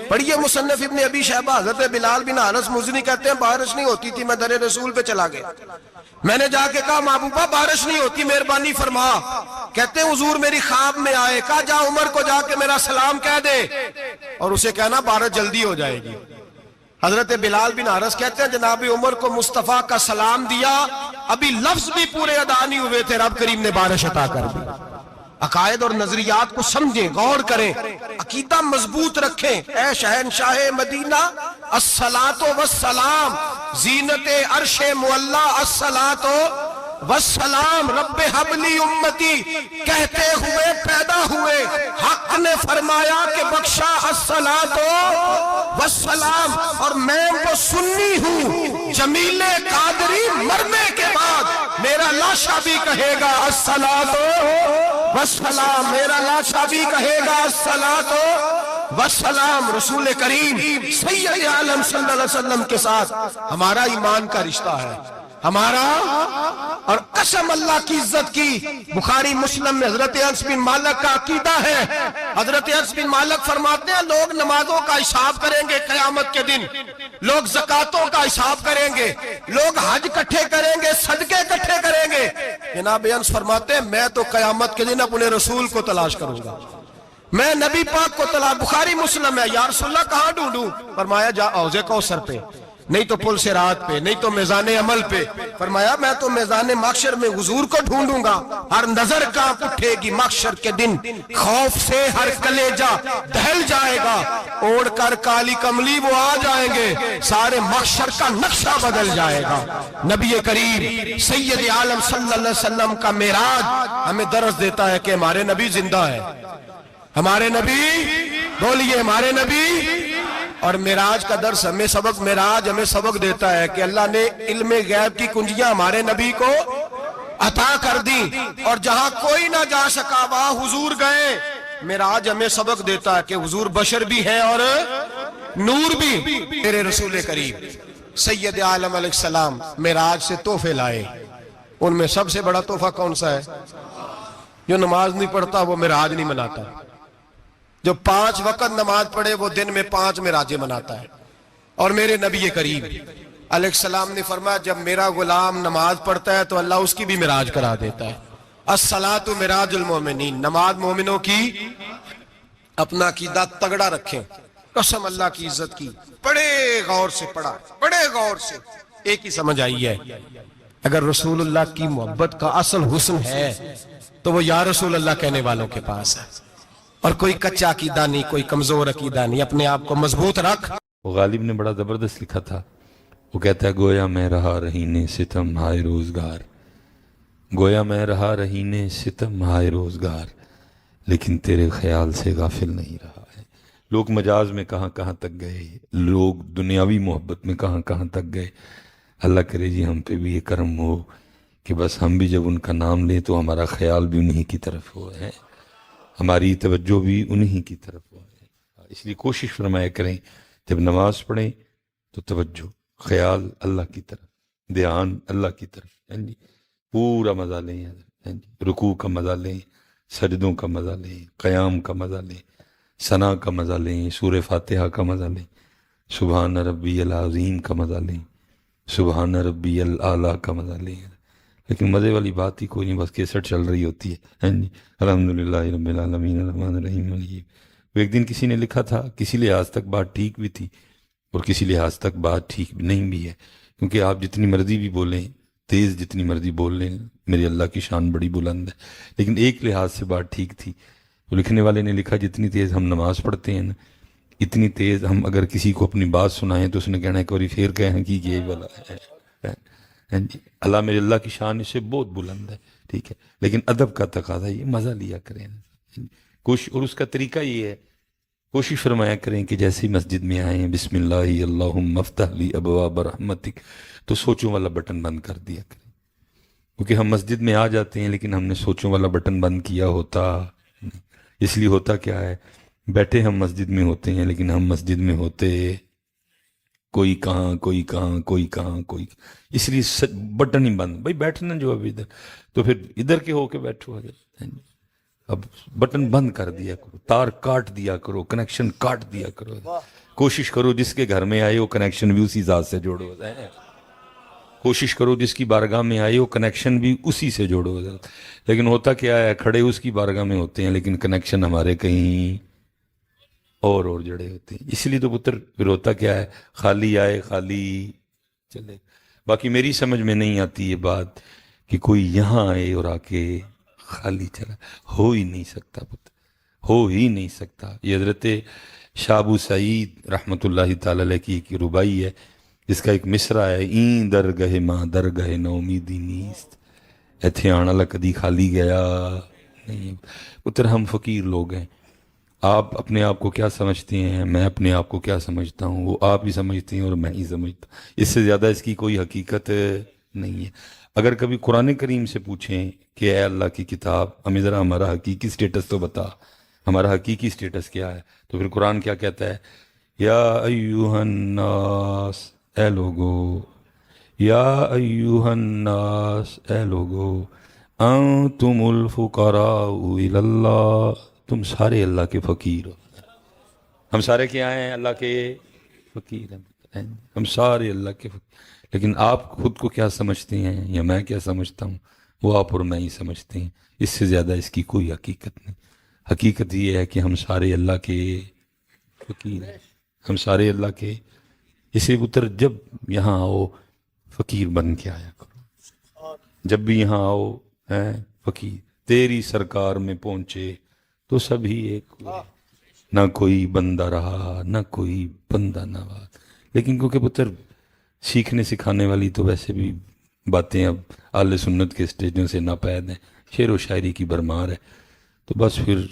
پڑھیے مصنف ابن ابی شیبہ، حضرت بلال بن حارث مزنی کہتے ہیں بارش نہیں ہوتی تھی، میں در رسول پہ چلا گیا. میں نے جا کے کہا محبوبہ بارش نہیں ہوتی، مہربانی فرما. کہتے ہیں حضور میری خواب میں آئے، کہا جا عمر کو جا کے میرا سلام کہہ دے اور اسے کہنا بارش جلدی ہو جائے گی. حضرت بلال بن حارث کہتے ہیں جناب عمر کو مصطفیٰ کا سلام دیا، ابھی لفظ بھی پورے ادا نہیں ہوئے تھے، رب کریم نے بارش عطا کر دی. عقائد اور نظریات کو سمجھیں، غور کریں، عقیدہ مضبوط رکھیں. اے شہنشاہ مدینہ الصلاۃ والسلام، زینت عرش معلی الصلاۃ والسلام، رب حبلی امتی کہتے ہوئے پیدا ہوئے. حق نے فرمایا کہ بخشا الصلاۃ والسلام، اور میں وہ سنی ہوں جمیل قادری مرنے کے بعد میرا لاشا بھی کہے گا الصلاۃ والسلام، میرا لاشا بھی کہے گا الصلاۃ والسلام. رسول کریم سید عالم صلی اللہ علیہ وسلم کے ساتھ ہمارا ایمان کا رشتہ ہے، ہمارا. اور قسم اللہ کی عزت کی، بخاری مسلم میں حضرت انس بن مالک کا عقیدہ ہے. حضرت انس بن مالک فرماتے ہیں لوگ نمازوں کا حساب کریں گے قیامت کے دن، لوگ زکاتوں کا حساب کریں گے، لوگ حج کٹھے کریں گے، صدقے کٹھے کریں گے. جناب انس فرماتے ہیں میں تو قیامت کے دن اپنے رسول کو تلاش کروں گا، میں نبی پاک کو تلاش. بخاری مسلم ہے. یا رسول اللہ کہاں ڈھونڈوں؟ فرمایا جا حوض کوثر پہ، نہیں تو پل صراط پہ، نہیں تو میزان عمل پہ. فرمایا میں تو میزان محشر میں حضور کو ڈھونڈوں گا. ہر نظر کانپ اٹھے گی محشر کے دن، خوف سے ہر کلیجہ دہل جائے گا. اوڑھ کر کالی کملی وہ آ جائیں گے، سارے محشر کا نقشہ بدل جائے گا. نبی کریم سید عالم صلی اللہ علیہ وسلم کا معراج ہمیں درس دیتا ہے کہ ہمارے نبی زندہ ہے. ہمارے نبی، بولیے ہمارے نبی. اور معراج کا درس ہمیں سبق، معراج ہمیں سبق دیتا ہے کہ اللہ نے علم غیب کی کنجیاں ہمارے نبی کو عطا کر دی، اور جہاں کوئی نہ جا سکا وہاں حضور گئے. معراج ہمیں سبق دیتا ہے کہ حضور بشر بھی ہے اور نور بھی. میرے رسول کریم سید عالم علیہ السلام معراج سے تحفے لائے. ان میں سب سے بڑا تحفہ کون سا ہے؟ جو نماز نہیں پڑھتا وہ معراج نہیں مناتا. جو 5 وقت نماز پڑھے وہ دن میں 5 معراجیں مناتا ہے. اور میرے نبی کریم علیہ السلام نے فرمایا جب میرا غلام نماز پڑھتا ہے تو اللہ اس کی بھی معراج کرا دیتا ہے. الصلاۃ معراج المومنین، نماز مومنوں کی. اپنا عقیدہ تگڑا رکھیں، قسم اللہ کی عزت کی. بڑے غور سے پڑھا، بڑے غور سے. ایک ہی سمجھ آئی ہے، اگر رسول اللہ کی محبت کا اصل حسن ہے تو وہ یا رسول اللہ کہنے والوں کے پاس ہے. اور کوئی کچا عقیدہ نہیں، کوئی کمزور عقیدہ نہیں. اپنے آپ کو مضبوط رکھ. وہ غالب نے بڑا زبردست لکھا تھا. وہ کہتا ہے گویا میں رہا رہینے ستم ہائے روزگار، گویا میں رہا رہینے ستم ہائے روزگار، لیکن تیرے خیال سے غافل نہیں رہا ہے. لوگ مجاز میں کہاں کہاں تک گئے، لوگ دنیاوی محبت میں کہاں کہاں تک گئے. اللہ کرے جی ہم پہ بھی یہ کرم ہو کہ بس ہم بھی جب ان کا نام لیں تو ہمارا خیال بھی انہی کی طرف ہو ہے، ہماری توجہ بھی انہی کی طرف ہو ہے. اس لیے کوشش فرمایا کریں جب نماز پڑھیں تو توجہ، خیال اللہ کی طرف، دھیان اللہ کی طرف. پورا مزہ لیں، رکوع کا مزہ لیں، سجدوں کا مزہ لیں، قیام کا مزہ لیں، ثنا کا مزہ لیں، سورہ فاتحہ کا مزہ لیں، سبحان ربی العظیم کا مزہ لیں، سبحان ربی الاعلیٰ کا مزہ لیں. لیکن مزے والی بات ہی کوئی نہیں، بس کیسٹ چل رہی ہوتی ہے. الحمدللہ رب العالمین الرحمن الرحیم. وہ ایک دن کسی نے لکھا تھا کسی لحاظ تک بات ٹھیک بھی تھی اور کسی لحاظ تک بات ٹھیک نہیں بھی ہے، کیونکہ آپ جتنی مرضی بھی بولیں، تیز جتنی مرضی بول لیں، میری اللہ کی شان بڑی بلند ہے. لیکن ایک لحاظ سے بات ٹھیک تھی. وہ لکھنے والے نے لکھا جتنی تیز ہم نماز پڑھتے ہیں نا، اتنی تیز ہم اگر کسی کو اپنی بات سنائیں تو اس نے کہنا ہے کہ اور پھر کہیں کہ یہ والا ہے. اللہ میرے اللہ کی شان اس سے بہت بلند ہے، ٹھیک ہے، لیکن ادب کا تقاضا یہ مزہ لیا کریں. کوشش، اور اس کا طریقہ یہ ہے، کوشش فرمایا کریں کہ جیسے ہی مسجد میں آئیں بسم اللہ اللہم افتح لی ابواب رحمتک، تو سوچوں والا بٹن بند کر دیا کریں، کیونکہ ہم مسجد میں آ جاتے ہیں لیکن ہم نے سوچوں والا بٹن بند کیا ہوتا نہیں۔ اس لیے ہوتا کیا ہے، بیٹھے ہم مسجد میں ہوتے ہیں لیکن ہم مسجد میں ہوتے کوئی کہاں کوئی کہاں کوئی کہاں کوئی، اس لیے بٹن ہی بند، بھائی بیٹھنا جو اب ادھر، تو پھر ادھر کے ہو کے بیٹھو حضرت، اب بٹن بند کر دیا کرو، تار کاٹ دیا کرو، کنیکشن کاٹ دیا کرو، کوشش کرو جس کے گھر میں آئے وہ کنیکشن بھی اسی ذات سے جوڑو، کوشش کرو جس کی بارگاہ میں آئے وہ کنیکشن بھی اسی سے جوڑو، لیکن ہوتا کیا ہے، کھڑے اس کی بارگاہ میں ہوتے ہیں لیکن کنیکشن ہمارے کہیں اور جڑے ہوتے ہیں، اس لیے تو پتر پھر ہوتا کیا ہے، خالی آئے خالی چلے۔ باقی میری سمجھ میں نہیں آتی یہ بات کہ کوئی یہاں آئے اور آ کے خالی چلا، ہو ہی نہیں سکتا پتر، ہو ہی نہیں سکتا۔ یہ حضرت شاہ ابو سعید رحمۃ اللہ تعالی علیہ کی ایک ربائی ہے، جس کا ایک مصرع ہے، این درگہ ماں درگہ نومیدی نیست، ایتھے آنا لا کدی خالی گیا نہیں۔ پتر ہم فقیر لوگ ہیں، آپ اپنے آپ کو کیا سمجھتے ہیں، میں اپنے آپ کو کیا سمجھتا ہوں، وہ آپ ہی سمجھتے ہیں اور میں ہی سمجھتا ہوں، اس سے زیادہ اس کی کوئی حقیقت نہیں ہے۔ اگر کبھی قرآن کریم سے پوچھیں کہ اے اللہ کی کتاب ہمیں ذرا ہمارا حقیقی سٹیٹس تو بتا، ہمارا حقیقی سٹیٹس کیا ہے، تو پھر قرآن کیا کہتا ہے، یا ایوہ الناس، اے لوگو، یا ایوہ الناس، اے لوگو، انتم الفقراء الی اللہ، تم سارے اللہ کے فقیر ہو۔ ہم سارے کیا ہیں، اللہ کے فقیر ہیں، ہم سارے اللہ کے فقیر، لیکن آپ خود کو کیا سمجھتے ہیں یا میں کیا سمجھتا ہوں، وہ آپ اور میں ہی سمجھتے ہیں، اس سے زیادہ اس کی کوئی حقیقت نہیں۔ حقیقت یہ ہے کہ ہم سارے اللہ کے فقیر ہیں، ہم سارے اللہ کے، اسے پتر جب یہاں آؤ فقیر بن کے آیا کرو، جب بھی یہاں آؤ ہیں فقیر، تیری سرکار میں پہنچے تو سبھی ایک ہوئے، نہ کوئی بندہ رہا نہ کوئی بندہ نواز۔ لیکن کیونکہ پتر سیکھنے سکھانے والی تو ویسے بھی باتیں اب اہل سنت کے اسٹیجوں سے ناپید ہیں، شعر و شاعری کی بھرمار ہے، تو بس پھر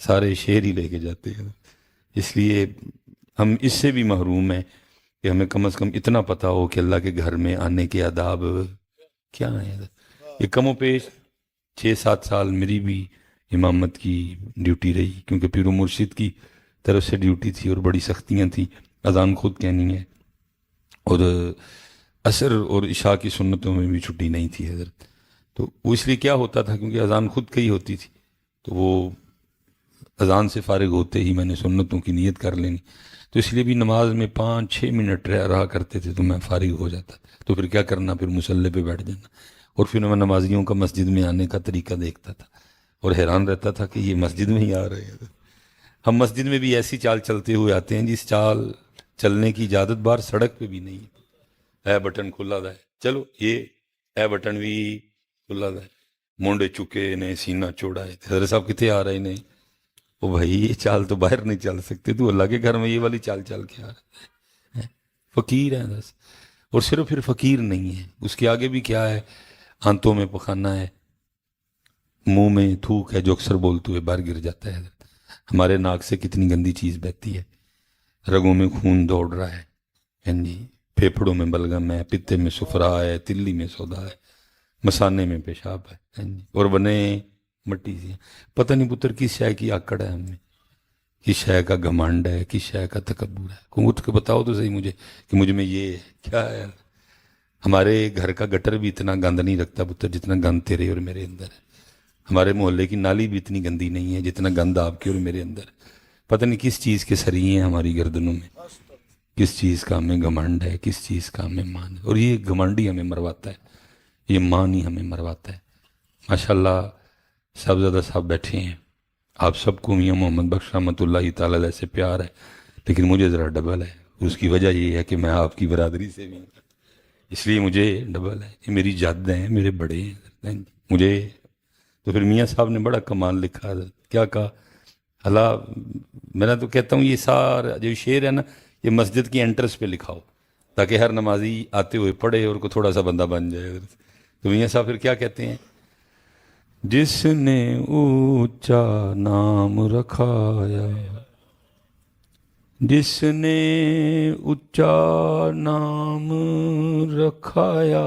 سارے شعر ہی لے کے جاتے ہیں، اس لیے ہم اس سے بھی محروم ہیں کہ ہمیں کم از کم اتنا پتہ ہو کہ اللہ کے گھر میں آنے کے آداب کیا ہیں۔ یہ کم و پیش 6-7 سال میری بھی امامت کی ڈیوٹی رہی، کیونکہ پیر و مرشد کی طرف سے ڈیوٹی تھی اور بڑی سختیاں تھیں، اذان خود کہنی ہے، اور عصر اور عشاء کی سنتوں میں بھی چھٹی نہیں تھی حضرت، تو وہ اس لیے کیا ہوتا تھا، کیونکہ اذان خود کہی ہوتی تھی، تو وہ اذان سے فارغ ہوتے ہی میں نے سنتوں کی نیت کر لینی، تو اس لیے بھی نماز میں 5-6 منٹ رہا کرتے تھے تو میں فارغ ہو جاتا تھا، تو پھر کیا کرنا، پھر مصلی پہ بیٹھ جانا، اور پھر میں نمازیوں کا مسجد میں آنے کا طریقہ دیکھتا تھا اور حیران رہتا تھا کہ یہ مسجد میں ہی آ رہے ہیں۔ ہم مسجد میں بھی ایسی چال چلتے ہوئے آتے ہیں جس چال چلنے کی اجازت بار سڑک پہ بھی نہیں ہے، اے بٹن کھلا دا ہے، چلو یہ اے بٹن بھی کھلا دا ہے، مونڈے چکے نے سینہ چوڑا ہے، حضرت صاحب کتنے آ رہے نے، وہ بھائی یہ چال تو باہر نہیں چل سکتے، تو اللہ کے گھر میں یہ والی چال چل کے آ رہا ہے، فقیر ہیں بس، اور صرف پھر فقیر نہیں ہے، اس کے آگے بھی کیا ہے، آنتوں میں پخانہ ہے، منہ میں تھوک ہے جو اکثر بولتے ہوئے باہر گر جاتا ہے، ہمارے ناک سے کتنی گندی چیز بہتی ہے، رگوں میں خون دوڑ رہا ہے، جی پھیپھڑوں میں بلغم ہے، پتے میں سفرا ہے، تلی میں سودا ہے، مسانے میں پیشاب ہے، اور بنے مٹی سے، پتہ نہیں پتر کس شے کی آکڑ ہے ہم میں، کس شے کا گھمنڈ ہے، کس شے کا تکبر ہے، کوئی اٹھ کے بتاؤ تو صحیح مجھے کہ مجھ میں یہ کیا ہے۔ ہمارے گھر کا گٹر بھی اتنا گند نہیں رکھتا پتر جتنا گند تیرے اور میرے اندر ہے، ہمارے محلے کی نالی بھی اتنی گندی نہیں ہے جتنا گند آپ کے اور میرے اندر ہے، پتہ نہیں کس چیز کے سری ہیں ہماری گردنوں میں، کس چیز کا ہمیں گھمنڈ ہے، کس چیز کا ہمیں مان ہے، اور یہ گھمنڈ ہی ہمیں مرواتا ہے، یہ مان ہی ہمیں مرواتا ہے۔ ماشاءاللہ صاحبزادہ صاحب بیٹھے ہیں، آپ سب کو میاں محمد بخش رحمۃ اللہ تعالی علیہ سے پیار ہے، لیکن مجھے ذرا ڈبل ہے، اس کی وجہ یہ ہے کہ میں آپ کی برادری سے بھی ہوں، اس لیے مجھے ڈبل ہے، یہ میری جد ہیں، میرے بڑے ہیں مجھے، تو پھر میاں صاحب نے بڑا کمال لکھا، کیا کہا، اللہ میں تو کہتا ہوں یہ سارا جو شعر ہے نا، یہ مسجد کی انٹرس پہ لکھاؤ تاکہ ہر نمازی آتے ہوئے پڑھے اور کو تھوڑا سا بندہ بن جائے۔ تو میاں صاحب پھر کیا کہتے ہیں، جس نے اونچا نام رکھایا، جس نے اونچا نام رکھایا،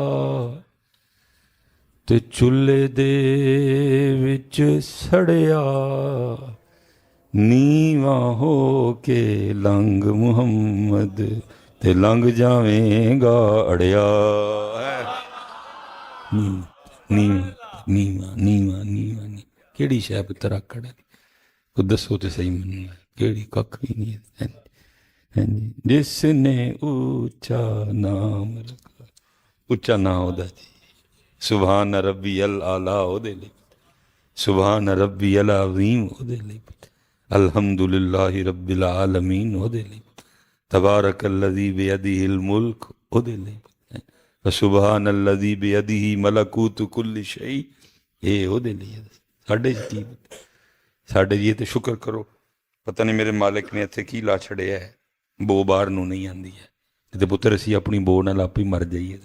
تے چولہے دے وچ سڑیا، نیواں ہو کے لنگ محمد تے لنگ جاویں گا اڑیا۔ نیواں کیڑی شے پتر آکڑ کو دسو تے صحیح منوں کیڑی ککھ بھی نہیں ہے۔ جس نے اونچا نام رکھا، اونچا نام ہودا جی، سبحان ربی الاعلیٰ او دے لئی، سبحان ربی العظیم او دے لئی، الحمدللہ رب العالمین او دے لئی، تبارک الذی بیدہ الملک او دے لئی، سبحان الذی بیدہ ملکوت کل شیء اے او دے لئی۔ ساڈے یہ تے شکر کرو، پتہ نہیں میرے مالک نے اتنے کی لا چھڑیا ہے، بو باہر نو نہیں آندی ہے تے پتر اسی اپنی بو نال آپ ہی مر جائیے،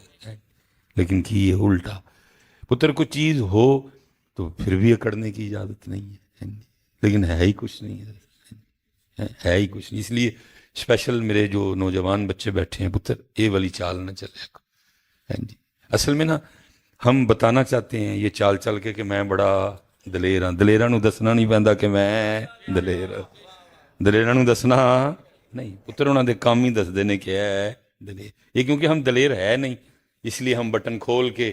لیکن کی یہ الٹا پتر کوئی چیز ہو تو پھر بھی اکڑنے کی اجازت نہیں ہے، لیکن ہے ہی کچھ نہیں ہے ہی کچھ نہیں۔ اس لیے اسپیشل میرے جو نوجوان بچے بیٹھے ہیں پتر یہ والی چال نہ چلے۔ اصل میں نا ہم بتانا چاہتے ہیں یہ چال چل کے کہ میں بڑا دلیر ہاں، دلیراں نو دسنا نہیں پیندا کہ میں دلیر، دلیراں نو دسنا نہیں، پتر انہاں دے کام ہی دس دینے کہ ہے دلیر۔ یہ کیونکہ ہم دلیر ہے نہیں، اس لیے ہم بٹن کھول کے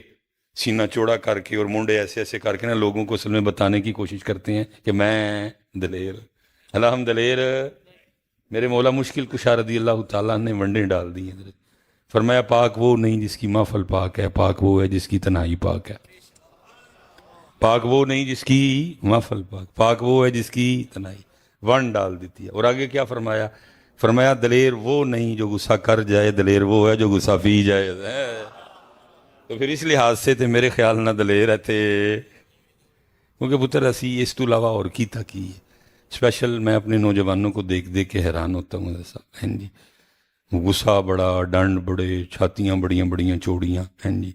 سینہ چوڑا کر کے اور مونڈے ایسے ایسے کر کے نا لوگوں کو اصل میں بتانے کی کوشش کرتے ہیں کہ میں دلیر، اللہ ہم دلیر۔ میرے مولا مشکل کشا رضی اللہ تعالیٰ نے ونڈے ڈال دی ہیں، فرمایا پاک وہ نہیں جس کی محفل پاک ہے، پاک وہ ہے جس کی تنہائی پاک ہے، پاک وہ نہیں جس کی محفل پاک، پاک وہ ہے جس کی تنہائی، ون ڈال دیتی ہے۔ اور آگے کیا فرمایا؟ فرمایا دلیر وہ نہیں جو غصہ کر جائے، دلیر وہ ہے جو غصہ پی جائے۔ تو پھر اس لحاظ سے تے میرے خیال نہ دلیر ہے تے، کیونکہ پتر اسی اس تو علاوہ اور کیتا کی اسپیشل میں اپنے نوجوانوں کو دیکھ دیکھ کے حیران ہوتا ہوں صاحب، ہیں جی غصہ بڑا، ڈنڈ بڑے، چھاتیاں بڑیاں بڑیاں چوڑیاں، ہیں جی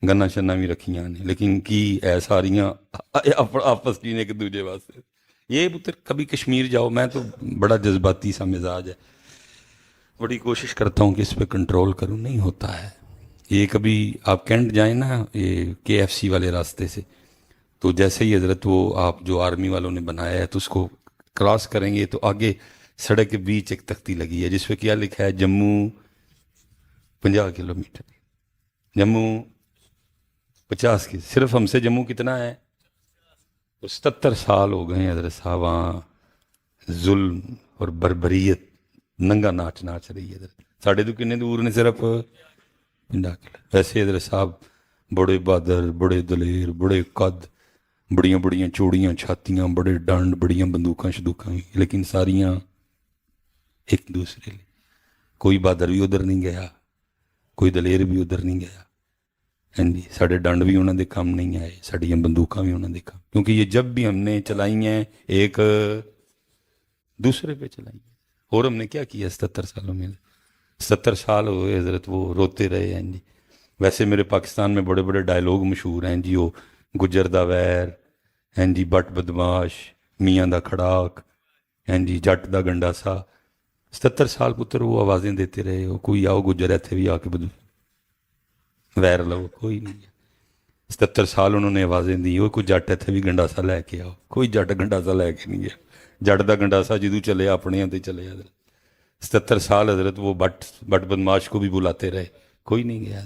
گنا شنا بھی رکھیاں نے، لیکن کی اے ساریاں آپس کی ایک دوجے واسطے۔ یہ پتر کبھی کشمیر جاؤ، میں تو بڑا جذباتی سا مزاج ہے، بڑی کوشش کرتا ہوں کہ اس پہ کنٹرول کروں، نہیں ہوتا ہے۔ یہ کبھی آپ کینٹ جائیں نا یہ KFC والے راستے سے، تو جیسے ہی حضرت وہ آپ جو آرمی والوں نے بنایا ہے تو اس کو کراس کریں گے تو آگے سڑک کے بیچ ایک تختی لگی ہے جس پہ کیا لکھا ہے؟ جموں 50 کلومیٹر، جموں 50 کی، صرف ہم سے جموں کتنا ہے؟ 77 سال ہو گئے ہیں حضرت صاحب وہاں ظلم اور بربریت ننگا ناچ ناچ رہی ہے حضرت۔ ساڑھے تو کنے دور نے صرف 50 کلو۔ ویسے حضرت صاحب بڑے بہادر، بڑے دلیر، بڑے قد، بڑیاں بڑیاں چوڑیاں چھاتیاں، بڑے ڈنڈ، بڑیاں بندوقاں شدوقاں، لیکن ساریاں ایک دوسرے لئے۔ کوئی بہادر بھی ادھر نہیں گیا، کوئی دلیر بھی ادھر نہیں گیا، ہیں جی ساڑھے ڈنڈ بھی انہوں نے کام نہیں آئے، ساڑھیاں بندوقاں بھی انہوں نے کام، کیونکہ یہ جب بھی ہم نے چلائی ہیں ایک دوسرے پہ چلائی ہیں۔ اور ہم نے کیا کیا 77 سالوں میں؟ 70 سال ہوئے حضرت وہ روتے رہے ہیں جی۔ ویسے میرے پاکستان میں بڑے بڑے ڈائلوگ مشہور ہیں جی، وہ گجر دا ویر، ہیں جی بٹ بدماش، میاں دا کھڑاک، ہیں جی جٹ دا گنڈاسا۔ 77 سال پتر وہ آوازیں دیتے رہے ہو، کوئی آؤ گجر ایتھے بھی آ کے بدو ویر لو، کوئی نہیں۔ 77 سال انہوں نے آوازیں دی، وہ کوئی جٹ ایتھے بھی گنڈاسا لے کے آؤ، کوئی جٹ گنڈاسا لے کے نہیں گیا۔ جٹ دا گنڈاسا جدو چلے اپنے تے چلے حضرت۔ 77 سال حضرت وہ بٹ بدماش کو بھی بلاتے رہے، کوئی نہیں گیا۔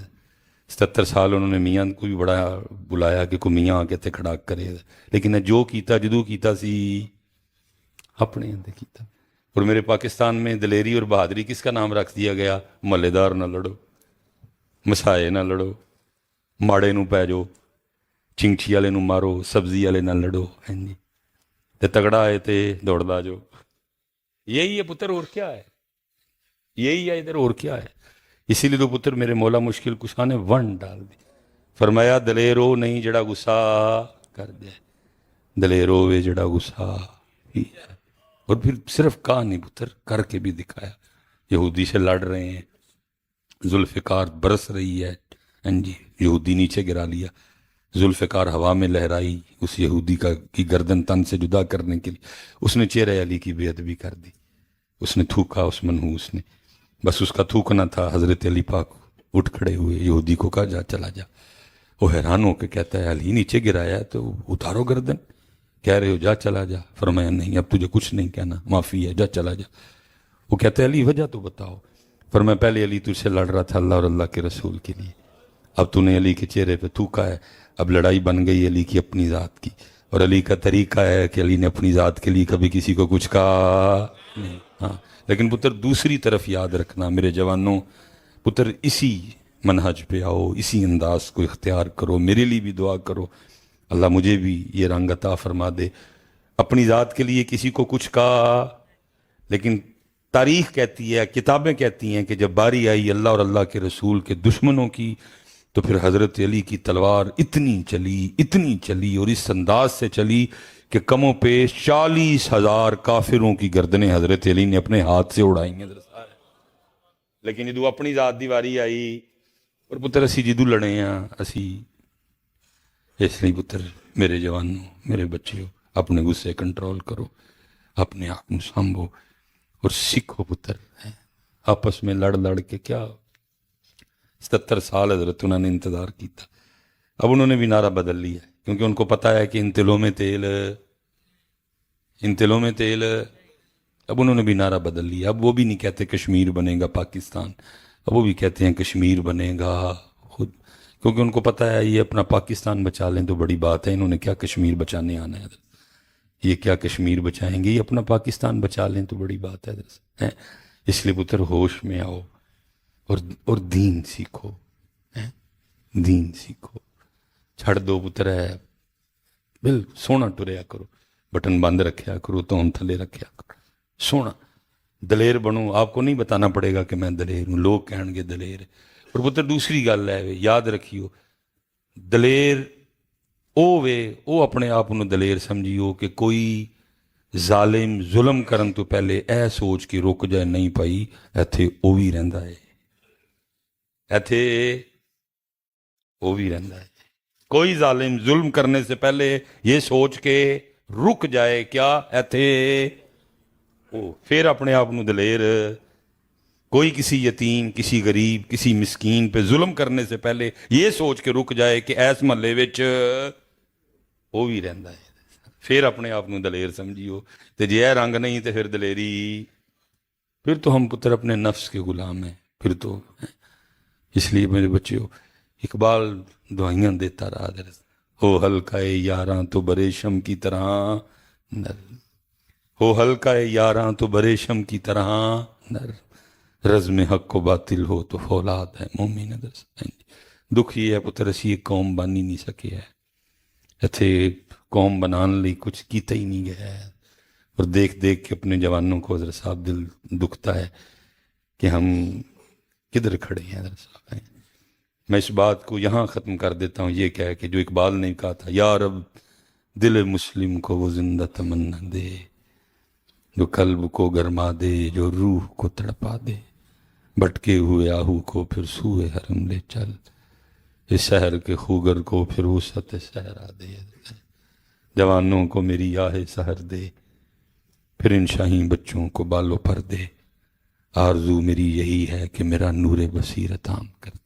77 سال انہوں نے میاں کو بھی بڑا بلایا کہ کوئی میاں آ کے تے کھڑاک کرے، لیکن جو کیتا جدو کیتا سی اپنے اندر کیتا۔ اور میرے پاکستان میں دلیری اور بہادری کس کا نام رکھ دیا گیا؟ محلے دار نہ لڑو، مسائے نہ لڑو، ماڑے نو پی جاؤ، چنگچی والے نو مارو، سبزی والے نہ لڑو، ہیں جی تے تگڑا ہے تے دوڑدا جو۔ یہی ہے پتر، اور کیا ہے؟ یہی ہے ادھر، اور کیا ہے؟ اسی لیے تو پتر میرے مولا مشکل کشا نے ون ڈال دی، فرمایا دلیرو نہیں جڑا غصہ کر دے، دلیرو وے جڑا غصہ ہی ہے۔ اور پھر صرف کہا نہیں پتر، کر کے بھی دکھایا۔ یہودی سے لڑ رہے ہیں، ذوالفقار برس رہی ہے، ہاں جی یہودی نیچے گرا لیا، ذوالفقار ہوا میں لہرائی اس یہودی کی گردن تن سے جدا کرنے کے لیے، اس نے چہرہ علی کی بے ادبی کر دی، اس نے تھوکا اس منحوس نے، بس اس کا تھوکنا تھا، حضرت علی پاک اٹھ کھڑے ہوئے، یہودی کو کہا جا چلا جا، وہ حیران ہو کے کہتا ہے علی نیچے گرایا تو اتارو گردن، کہہ رہے ہو جا چلا جا، فرمایا نہیں اب تجھے کچھ نہیں کہنا، معافی ہے، جا چلا جا۔ وہ کہتے ہیں علی وجہ تو بتاؤ، فرمایا پہلے علی تجھ سے لڑ رہا تھا اللہ اور اللہ کے رسول کے لیے، اب تو نے علی کے چہرے پہ تھوکا ہے، اب لڑائی بن گئی علی کی اپنی ذات کی، اور علی کا طریقہ ہے کہ علی نے اپنی ذات کے لیے کبھی کسی کو کچھ کہا نہیں۔ ہاں لیکن پتر دوسری طرف یاد رکھنا میرے جوانوں، پتر اسی منہج پہ آؤ، اسی انداز کو اختیار کرو، میرے لیے بھی دعا کرو اللہ مجھے بھی یہ رنگ عطا فرما دے۔ اپنی ذات کے لیے کسی کو کچھ کہا، لیکن تاریخ کہتی ہے، کتابیں کہتی ہیں کہ جب باری آئی اللہ اور اللہ کے رسول کے دشمنوں کی تو پھر حضرت علی کی تلوار اتنی چلی اور اس انداز سے چلی کہ کم و پیش 40,000 کافروں کی گردنیں حضرت علی نے اپنے ہاتھ سے اڑائی ہیں۔ لیکن جدو اپنی ذات دی واری آئی اور پتر اسی جدو لڑے ہیں اسی، اس لیے پتر میرے جوانوں میرے بچیوں اپنے غصے کنٹرول کرو، اپنے آپ کو سنبھو اور سیکھو پتر۔ آپس میں لڑ کے کیا 77 سال حضرت انہوں نے انتظار کیتا، اب انہوں نے بھی نعرہ بدل لیا کیونکہ ان کو پتا ہے کہ ان تلوں میں تیل، اب انہوں نے بھی نعرہ بدل لیا، اب وہ بھی نہیں کہتے کشمیر بنے گا پاکستان، اب وہ بھی کہتے ہیں کشمیر بنے گا خود، کیونکہ ان کو پتا ہے یہ اپنا پاکستان بچا لیں تو بڑی بات ہے، انہوں نے کیا کشمیر بچانے آنا ہے، یہ کیا کشمیر بچائیں گے، یہ اپنا پاکستان بچا لیں تو بڑی بات ہے۔ اس لیے پتر ہوش میں آؤ اور دین سیکھو، دین سیکھو، چھڑ دو پتر ہے بالکل سونا ٹریا کرو، بٹن بند رکھیا کرو، تو تھلے رکھیا کرو، سونا دلیر بنو، آپ کو نہیں بتانا پڑے گا کہ میں دلیر ہوں، لوگ کہیں گے دلیر۔ اور پتر دوسری گل ہے یاد رکھیو، دلیر او اپنے آپ انہوں دلیر سمجھیو کہ کوئی ظالم ظلم کرن تو پہلے اے سوچ کے رک جائے نہیں پائی ایتھے او بھی رہندا ہے، ایتھے او بھی رہندا ہے۔ کوئی ظالم ظلم کرنے سے پہلے یہ سوچ کے رک جائے کیا ایتھے او، پھر اپنے آپ نو دلیر۔ کوئی کسی یتیم، کسی غریب، کسی مسکین پہ ظلم کرنے سے پہلے یہ سوچ کے رک جائے کہ ایس محلے وچ وہ بھی رہندا ہے، پھر اپنے آپ نو دلیر سمجھیو۔ تے جے رنگ نہیں تے پھر دلیری، پھر تو ہم پتر اپنے نفس کے غلام ہیں، پھر تو۔ اس لیے میرے بچیو اقبال دعائیاں دیتا رہا، ہو ہلکا یاراں تو بریشم کی طرح نر، ہو ہلکا یاراں تو بریشم کی طرح نر، رزم حق و باطل ہو تو فولاد ہے مومن در۔ دکھ یہ ہے پتر اسی ایک قوم بن ہی نہیں سکے ہے، اتھے قوم بنان لی کچھ کیتا ہی نہیں گیا ہے، اور دیکھ کے اپنے جوانوں کو حضرت صاحب دل دکھتا ہے کہ ہم کدھر کھڑے ہیں حضرت صاحب۔ میں اس بات کو یہاں ختم کر دیتا ہوں یہ کہہ کہ جو اقبال نے کہا تھا، یا رب دل مسلم کو وہ زندہ تمنا دے، جو قلب کو گرما دے، جو روح کو تڑپا دے، بھٹکے ہوئے آہو کو پھر سوئے حرم لے چل، اس شہر کے خوگر کو پھر وسعت صحرا دے، جوانوں کو میری آہ سحر دے، پھر ان شاہین بچوں کو بالوں پر دے، آرزو میری یہی ہے کہ میرا نور بصیرت عام کر دے۔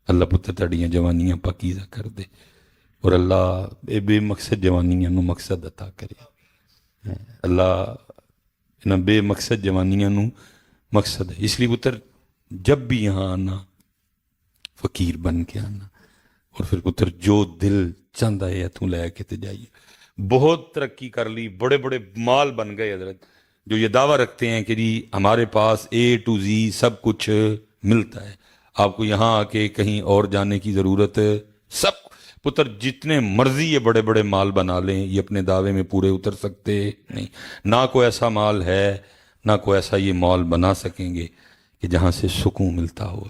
اللہ پتر تڑیاں جوانیاں پاکیزہ کر دے، اور اللہ بے مقصد جوانیاں نو مقصد عطا کرے، اللہ انہاں بے مقصد جوانیاں نو مقصد ہے۔ اس لیے پتر جب بھی یہاں آنا فقیر بن کے آنا، اور پھر پتر جو دل چاہتا ہے تو لے کے تے جائیے۔ بہت ترقی کر لی، بڑے بڑے مال بن گئے حضرت، جو یہ دعویٰ رکھتے ہیں کہ جی ہمارے پاس A to Z سب کچھ ملتا ہے، آپ کو یہاں آ کے کہیں اور جانے کی ضرورت سب پتر جتنے مرضی یہ بڑے بڑے مال بنا لیں یہ اپنے دعوے میں پورے اتر سکتے نہیں۔ نہ کوئی ایسا مال ہے، نہ کوئی ایسا یہ مال بنا سکیں گے کہ جہاں سے سکون ملتا ہو،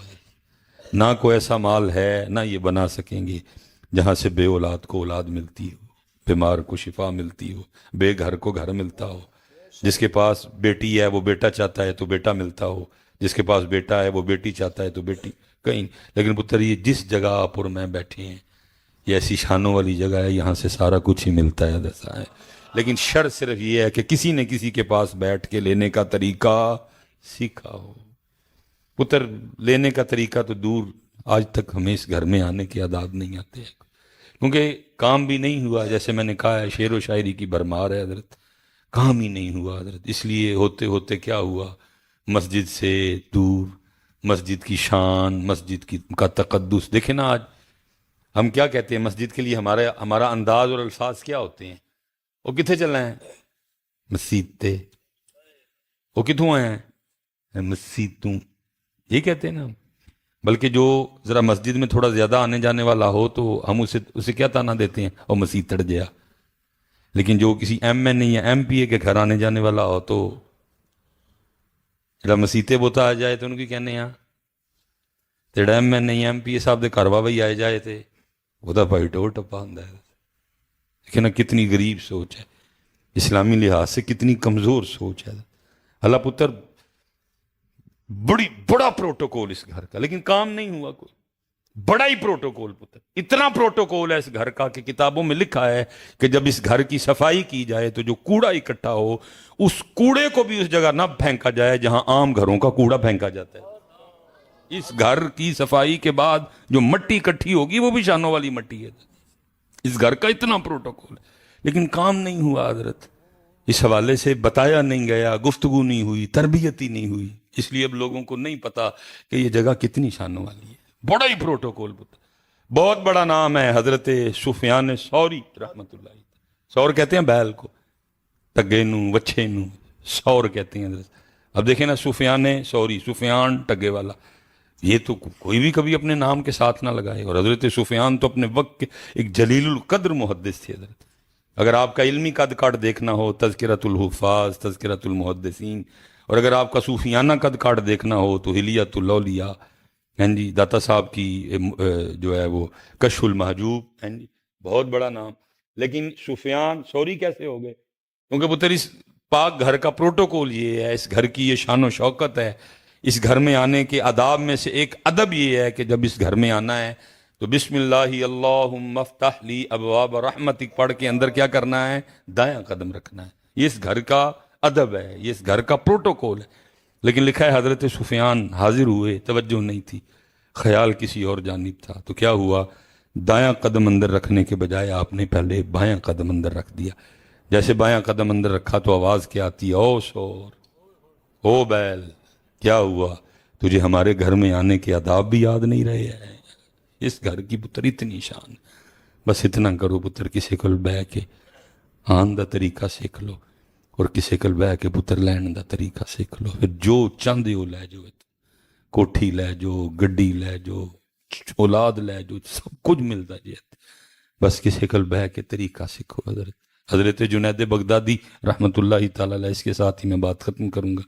نہ کوئی ایسا مال ہے نہ یہ بنا سکیں گے جہاں سے بے اولاد کو اولاد ملتی ہو، بیمار کو شفا ملتی ہو، بے گھر کو گھر ملتا ہو، جس کے پاس بیٹی ہے وہ بیٹا چاہتا ہے تو بیٹا ملتا ہو، جس کے پاس بیٹا ہے وہ بیٹی چاہتا ہے تو بیٹی، کہیں۔ لیکن پتر یہ جس جگہ آپ اور میں بیٹھے ہیں یہ ایسی شانوں والی جگہ ہے، یہاں سے سارا کچھ ہی ملتا ہے ایسا ہے، لیکن شرط صرف یہ ہے کہ کسی نے کسی کے پاس بیٹھ کے لینے کا طریقہ سیکھا ہو۔ پتر لینے کا طریقہ تو دور، آج تک ہمیں اس گھر میں آنے کے آداب نہیں آتے ہیں، کیونکہ کام بھی نہیں ہوا، جیسے میں نے کہا ہے شعر و شاعری کی بھرمار ہے حضرت، کام ہی نہیں ہوا حضرت، اس لیے ہوتے ہوتے کیا ہوا، مسجد سے دور، مسجد کی شان، مسجد کا تقدس، دیکھیں نا آج ہم کیا کہتے ہیں مسجد کے لیے، ہمارا انداز اور الفاظ کیا ہوتے ہیں، وہ کتنے چل رہے ہیں، مسجد تے، وہ کتوں آئے ہیں، مسجد توں، یہ کہتے ہیں نا ہم۔ بلکہ جو ذرا مسجد میں تھوڑا زیادہ آنے جانے والا ہو تو ہم اسے کیا تانا دیتے ہیں، اور مسجد تڑ گیا۔ لیکن جو کسی ایم این اے یا ایم پی اے کے گھر آنے جانے والا ہو تو جب مسیتے بوتا آ جائے تو ان کی کہنے ہیں تیرا ایم این اے یا ایم پی اے صاحب دے گھر بھائی آئے جائے تھے وہ تو بھائی ٹور ٹپا ہوں ہے۔ لیکن نا کتنی غریب سوچ ہے، اسلامی لحاظ سے کتنی کمزور سوچ ہے۔ اللہ پتر بڑا پروٹوکول اس گھر کا، لیکن کام نہیں ہوا کوئی، بڑا ہی پروٹوکول پتر، اتنا پروٹوکول ہے اس گھر کا کہ کتابوں میں لکھا ہے کہ جب اس گھر کی صفائی کی جائے تو جو کوڑا اکٹھا ہو اس کوڑے کو بھی اس جگہ نہ پھینکا جائے جہاں عام گھروں کا کوڑا پھینکا جاتا ہے۔ اس گھر کی صفائی کے بعد جو مٹی اکٹھی ہوگی وہ بھی شانوں والی مٹی ہے۔ اس گھر کا اتنا پروٹوکول ہے، لیکن کام نہیں ہوا حضرت، اس حوالے سے بتایا نہیں گیا، گفتگو نہیں ہوئی، تربیت ہی نہیں ہوئی، اس لیے اب لوگوں کو نہیں پتا کہ یہ جگہ کتنی شانوں والی ہے۔ بڑا ہی پروٹوکول، بہت بڑا نام ہے حضرت سفیان ثوری رحمت اللہ۔ سور کہتے ہیں بیل کو، ٹگے نو، وچھے نو سور کہتے ہیں حضرت۔ اب دیکھیں نا سفیان ثوری، سفیان ٹگے والا، یہ تو کوئی بھی کبھی اپنے نام کے ساتھ نہ لگائے، اور حضرت سفیان تو اپنے وقت کے ایک جلیل القدر محدث تھے حضرت۔ اگر آپ کا علمی قد کاٹ دیکھنا ہو تذکرۃ الحفاظ، تذکرۃ المحدثین، اور اگر آپ کا صوفیانہ قد کاٹ دیکھنا ہو تو حلیۃ الاولیاء، ہیں جی، داتا صاحب کی جو ہے وہ کشف المحجوب، ہیں جی، بہت بڑا نام۔ لیکن سفیان ثوری کیسے ہو گئے؟ کیونکہ پتر اس پاک گھر کا پروٹوکول یہ ہے، اس گھر کی یہ شان و شوکت ہے، اس گھر میں آنے کے آداب میں سے ایک ادب یہ ہے کہ جب اس گھر میں آنا ہے تو بسم اللہ اللہم افتح لی ابواب رحمتک پڑھ کے اندر کیا کرنا ہے، دایاں قدم رکھنا ہے۔ یہ اس گھر کا ادب ہے، یہ اس گھر کا پروٹوکول ہے۔ لیکن لکھا ہے حضرت سفیان حاضر ہوئے، توجہ نہیں تھی، خیال کسی اور جانب تھا، تو کیا ہوا، دایاں قدم اندر رکھنے کے بجائے آپ نے پہلے بایاں قدم اندر رکھ دیا۔ جیسے بایاں قدم اندر رکھا تو آواز کیا آتی ہے، او سور، او بیل، کیا ہوا، تجھے ہمارے گھر میں آنے کے آداب بھی یاد نہیں رہے ہیں؟ اس گھر کی پتر اتنی شان، بس اتنا کرو پتر، کسی کل بہ کے آن دا طریقہ سیکھ لو، اور کسی کل بہ کے پتر لین دا طریقہ سیکھ لو، پھر جو چاندے ہو لے جو، کوٹھی لے جو، گڈی لے جو، اولاد لے جو، سب کچھ ملتا جی، بس کسی کل بہ کے طریقہ سیکھو۔ حضرت جنید بغدادی رحمت اللہ تعالی علیہ، اس کے ساتھ ہی میں بات ختم کروں گا،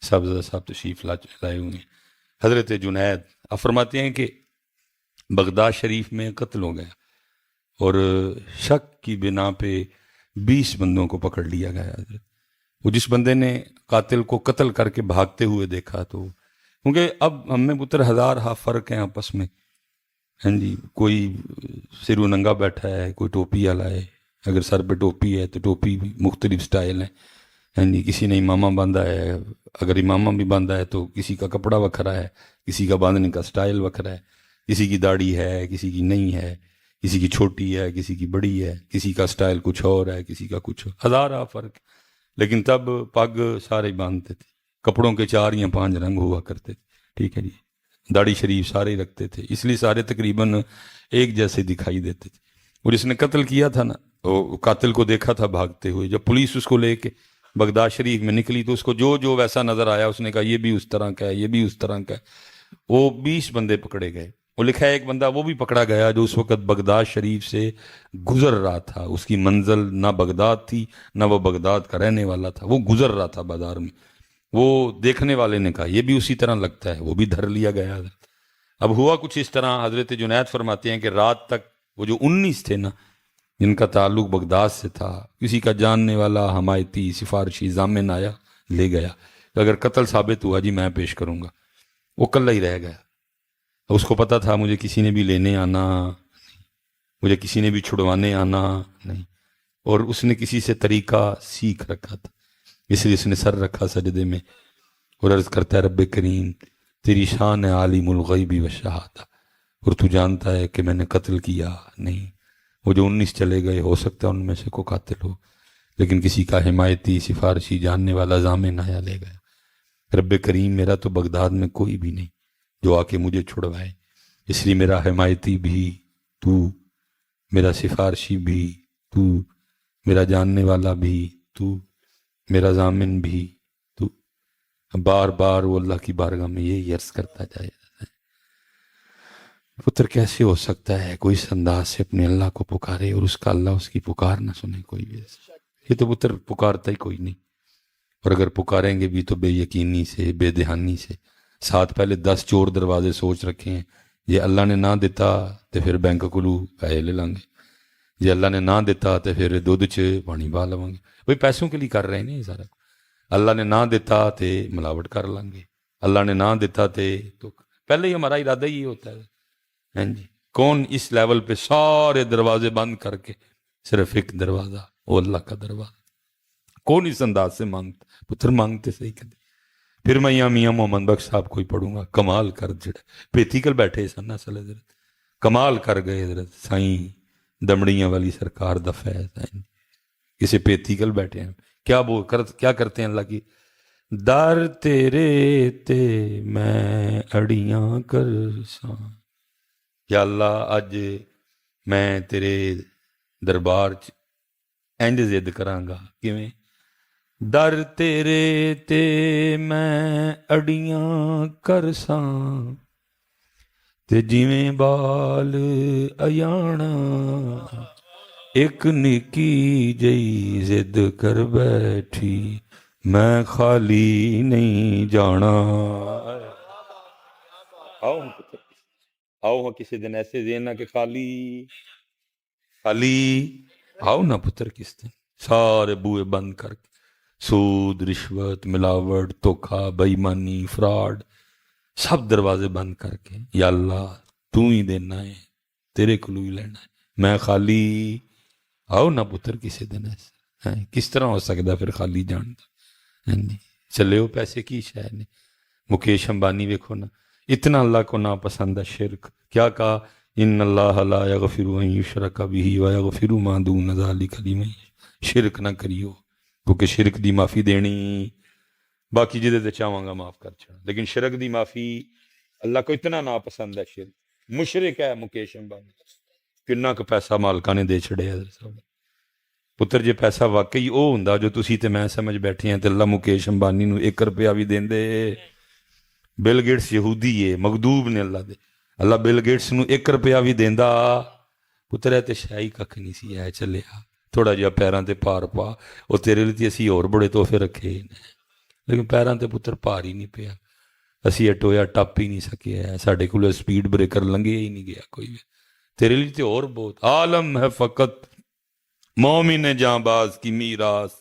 صاحبزادہ صاحب تشریف لائے ہوئے ہیں۔ حضرت جنید آپ فرماتے ہیں کہ بغداد شریف میں قتل ہو گیا اور شک کی بنا پہ 20 بندوں کو پکڑ لیا گیا حضرت۔ وہ جس بندے نے قاتل کو قتل کر کے بھاگتے ہوئے دیکھا تو، کیونکہ اب ہم میں پتر ہزار فرق ہیں آپس میں، ہاں جی، کوئی سر و ننگا بیٹھا ہے، کوئی ٹوپی والا ہے، اگر سر پہ ٹوپی ہے تو ٹوپی بھی مختلف سٹائل ہیں، ہاں جی، کسی نے امامہ باندھا ہے، اگر امامہ بھی باندھا ہے تو کسی کا کپڑا وکھرا ہے، کسی کا باندھنے کا سٹائل وکھرا ہے، کسی کی داڑھی ہے، کسی کی نہیں ہے، کسی کی چھوٹی ہے، کسی کی بڑی ہے، کسی کا سٹائل کچھ اور ہے، کسی کا کچھ اور، ہزارہ فرق۔ لیکن تب پگ سارے باندھتے تھے، کپڑوں کے 4 یا 5 رنگ ہوا کرتے تھے، ٹھیک ہے جی، داڑھی شریف سارے رکھتے تھے، اس لیے سارے تقریباً ایک جیسے دکھائی دیتے تھے۔ اور جس نے قتل کیا تھا نا، وہ قاتل کو دیکھا تھا بھاگتے ہوئے، جب پولیس اس کو لے کے بغداد شریف میں نکلی تو اس کو جو ویسا نظر آیا اس نے کہا یہ بھی اس طرح کا ہے، یہ بھی اس طرح کا ہے۔ وہ 20 بندے پکڑے گئے، وہ لکھا ہے ایک بندہ وہ بھی پکڑا گیا جو اس وقت بغداد شریف سے گزر رہا تھا، اس کی منزل نہ بغداد تھی نہ وہ بغداد کا رہنے والا تھا، وہ گزر رہا تھا بازار میں، وہ دیکھنے والے نے کہا یہ بھی اسی طرح لگتا ہے، وہ بھی دھر لیا گیا حضرت۔ اب ہوا کچھ اس طرح، حضرت جنید فرماتے ہیں کہ رات تک وہ جو 19 تھے نا جن کا تعلق بغداد سے تھا، کسی کا جاننے والا حمایتی سفارشی ضامن آیا لے گیا، اگر قتل ثابت ہوا جی میں پیش کروں گا، وہ کلہ ہی رہ گیا۔ اس کو پتا تھا مجھے کسی نے بھی لینے آنا، مجھے کسی نے بھی چھڑوانے آنا نہیں، اور اس نے کسی سے طریقہ سیکھ رکھا تھا، اس لیے اس نے سر رکھا سجدے میں اور عرض کرتا ہے رب کریم تیری شان ہے عالم الغیب والشہادہ، اور تو جانتا ہے کہ میں نے قتل کیا نہیں، وہ جو 19 چلے گئے ہو سکتا ہے ان میں سے کوئی قاتل ہو، لیکن کسی کا حمایتی سفارشی جاننے والا ضامن آیا لے گیا۔ رب کریم میرا تو بغداد میں کوئی بھی نہیں جو آ کے مجھے چھڑوائے، اس لیے میرا حمایتی بھی تو، میرا سفارشی بھی تو، میرا جاننے والا بھی تو، میرا ضامن بھی تو۔ بار بار وہ اللہ کی بارگاہ میں یہ عرض کرتا جائے پتر کیسے ہو سکتا ہے کوئی اس انداز سے اپنے اللہ کو پکارے اور اس کا اللہ اس کی پکار نہ سنے کوئی بھی؟ یہ تو پتر پکارتا ہی کوئی نہیں، اور اگر پکاریں گے بھی تو بے یقینی سے، بے دہانی سے۔ ساتھ پہلے 10 چور دروازے سوچ رکھے ہیں، یہ اللہ نے نہ دیتا تو پھر بینک کولو پیسے لے لیں گے، یہ اللہ نے نہ دیتا تو پھر دودھ چ پانی پا لواں گے، بھائی پیسوں کے لیے کر رہے ہیں یہ سارا۔ اللہ نے نہ دیتا تو ملاوٹ کر لیں گے، اللہ نے نہ دیتا تو پہلے ہی ہمارا ارادہ ہی ہوتا ہے۔ ہاں جی، کون اس لیول پہ سارے دروازے بند کر کے صرف ایک دروازہ، وہ اللہ کا دروازہ، کون اس انداز سے مانگتا؟ پتر مانگتے صحیح کہتے۔ پھر میں یہاں میاں محمد بخش صاحب کو ہی پڑھوں گا، کمال کر جڑے پیتیکل بیٹھے سن اصل حضرت، کمال کر گئے حضرت سائیں دمڑیاں والی سرکار دا فیض ہے، کسی پیتیکل بیٹھے ہیں، کیا کرتے ہیں اللہ کی؟ در تیرے تے میں اڑیاں کر ساں، یا اللہ اج میں تیرے دربار انج ضد کراں گا، کیویں؟ در تیرے تے میں اڑیاں کر ساں تے جویں بال ایانا، ایک نکی جئی ضد کر بیٹھی میں خالی نہیں جانا۔ آؤ کسی دن ایسے دینا کہ خالی آؤ نا پتر، کس دن سارے بوئے بند کر کے، سود، رشوت، ملاوٹ، دھوکا، بے ایمانی، فراڈ، سب دروازے بند کر کے، یا اللہ تو ہی دینا ہے، تیرے کولو ہی لینا ہے، میں خالی۔ آؤ نا پتر کسی دن ایسے، کس طرح ہو سکتا پھر خالی جان دا؟ چلے ہو پیسے کی شاید نے۔ مکیش امبانی ویکھو نا، اتنا اللہ کو ناپسند ہے شرک، کیا کہا؟ ان اللہ لا یغفر ان یشرک بہ ویغفر ما دون ذلک لمن یشاء، شرک نہ کریو، کیونکہ شرک دی معافی دینی، باقی جدے تے چاہواں گا معاف کر چھڑا، لیکن شرک دی معافی اللہ کو اتنا ناپسند ہے شرک۔ مشرک ہے مکیش امبانی، کنا کو پیسہ مالکاں نے دے چھڑے حضرت صاحب۔ پتر جے پیسہ واقعی او ہوندا جو تسی تے میں سمجھ بیٹھے ہیں تے اللہ مکیش امبانی نو 1 روپیہ بھی دیندے۔ بل گیٹس یہودی ہے، مغدوب نے اللہ دے، اللہ بل گیٹس نو 1 روپیہ بھی دیندا، پتر ہے تے شاہی ککھ نہیں سی ہے، چلیا تھوڑا جہا پیراں تے پار پا، وہ تیرے لیے اسی اور بڑے تحفے رکھے نے، لیکن پیراں تے پتر پار ہی نہیں پیا، اسی اٹویا ٹپ ہی نہیں سکے ہے، ساڈے کول سپیڈ بریکر لنگے ہی نہیں گیا کوئی بھی، تیرے لیے تے اور بہت۔ عالم ہے فقط مومن جاں باز کی میراث،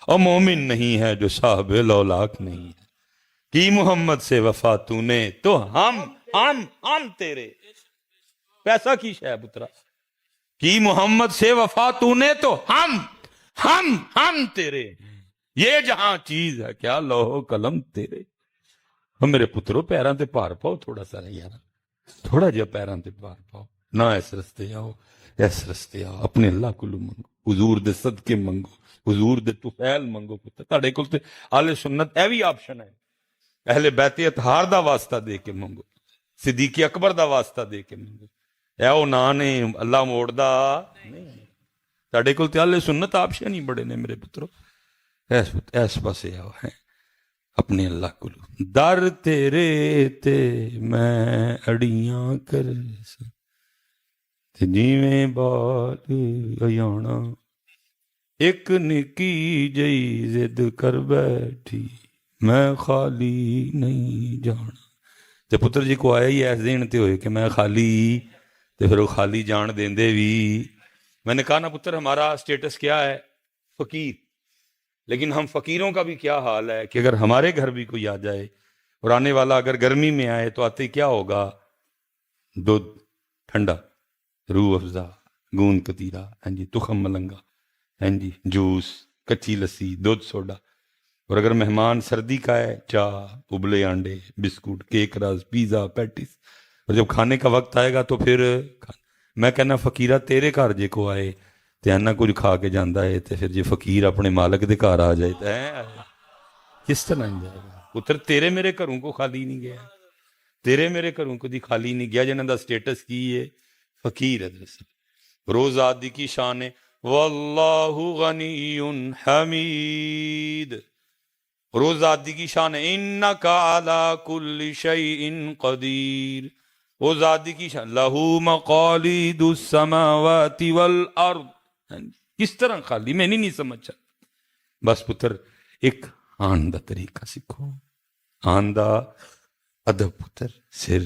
اور مومن نہیں ہے جو صاحب لولاک نہیں ہے، کی محمد سے وفا تو نے تو ہم تیرے، پیسہ کی شے پترا، کی محمد سے وفا تو نے تو ہم تیرے، یہ جہاں چیز ہے کیا لوح قلم تیرے۔ اور میرے پترو پیراں تے پار پاؤ تھوڑا سا، یار تھوڑا جہا پیراں تے پار پاؤ، نہ اس رستے آؤ، اس رستے آؤ، اپنے اللہ کو منگو، حضور دے صدقے منگو، حضور دے طفیل منگو۔ پتر تہاڈے کول تے اہل سنت اے وی آپشن ہے، اہل بیت اطہار دا واسطہ دے کے منگو، صدیق اکبر دا واسطہ دے کے منگو، اے او نا نے اللہ موڑ دا نہیں، تہاڈے کول تے اہل سنت آپشن ہی بڑے نے میرے پترو، ایس پاسے آؤ، ہیں اپنے اللہ کو۔ در تیرے تے میں اڑیاں کر ساں تے جیویں بال ایانا، ایک نکی جئی ضد کر بیٹھی میں خالی نہیں جانا۔ تے پتر جی کو آیا ہی ایس دین تے ہوئے کہ میں خالی، تے پھر وہ خالی جان دیندے بھی۔ میں نے کہا نا پتر ہمارا سٹیٹس کیا ہے؟ فقیر، لیکن ہم فقیروں کا بھی کیا حال ہے کہ اگر ہمارے گھر بھی کوئی آ جائے، اور آنے والا اگر گرمی میں آئے تو آتے کیا ہوگا؟ دودھ ٹھنڈا، روح افزا، گوند کتیرا، ہاں جی تخم ملنگا، ہاں جی جوس، کچی لسی، دودھ سوڈا، اور اگر مہمان سردی کا ہے چائے، ابلے انڈے، بسکٹ، کیک رز، پیزا، پیٹیز، اور جب کھانے کا وقت آئے گا تو پھر میں کہنا فقیرہ تیرے گھر جے کو آئے تے اینا کچھ کھا کے جاندہ ہے تے پھر جے فقیر اپنے مالک دے گھر آ جائے تو کس طرح نہیں جائے گا پتر؟ تیرے میرے گھروں کو خالی نہیں گیا، تیرے میرے گھروں کو دی خالی نہیں گیا، جنہاں دا سٹیٹس کی ہے فقیر ہے دراصل۔ روز آدھی کی شان ہے واللہ غنی حمید، روز آدھی کی شان ہے انکا علی کل شیء قدیر، وہ ذاتی کی شان لہو مقالید السماوات والارض، کس طرح خالی میں نہیں سمجھا۔ بس پتر ایک آن دا طریقہ سکھو، آن دا ادب پتر، سر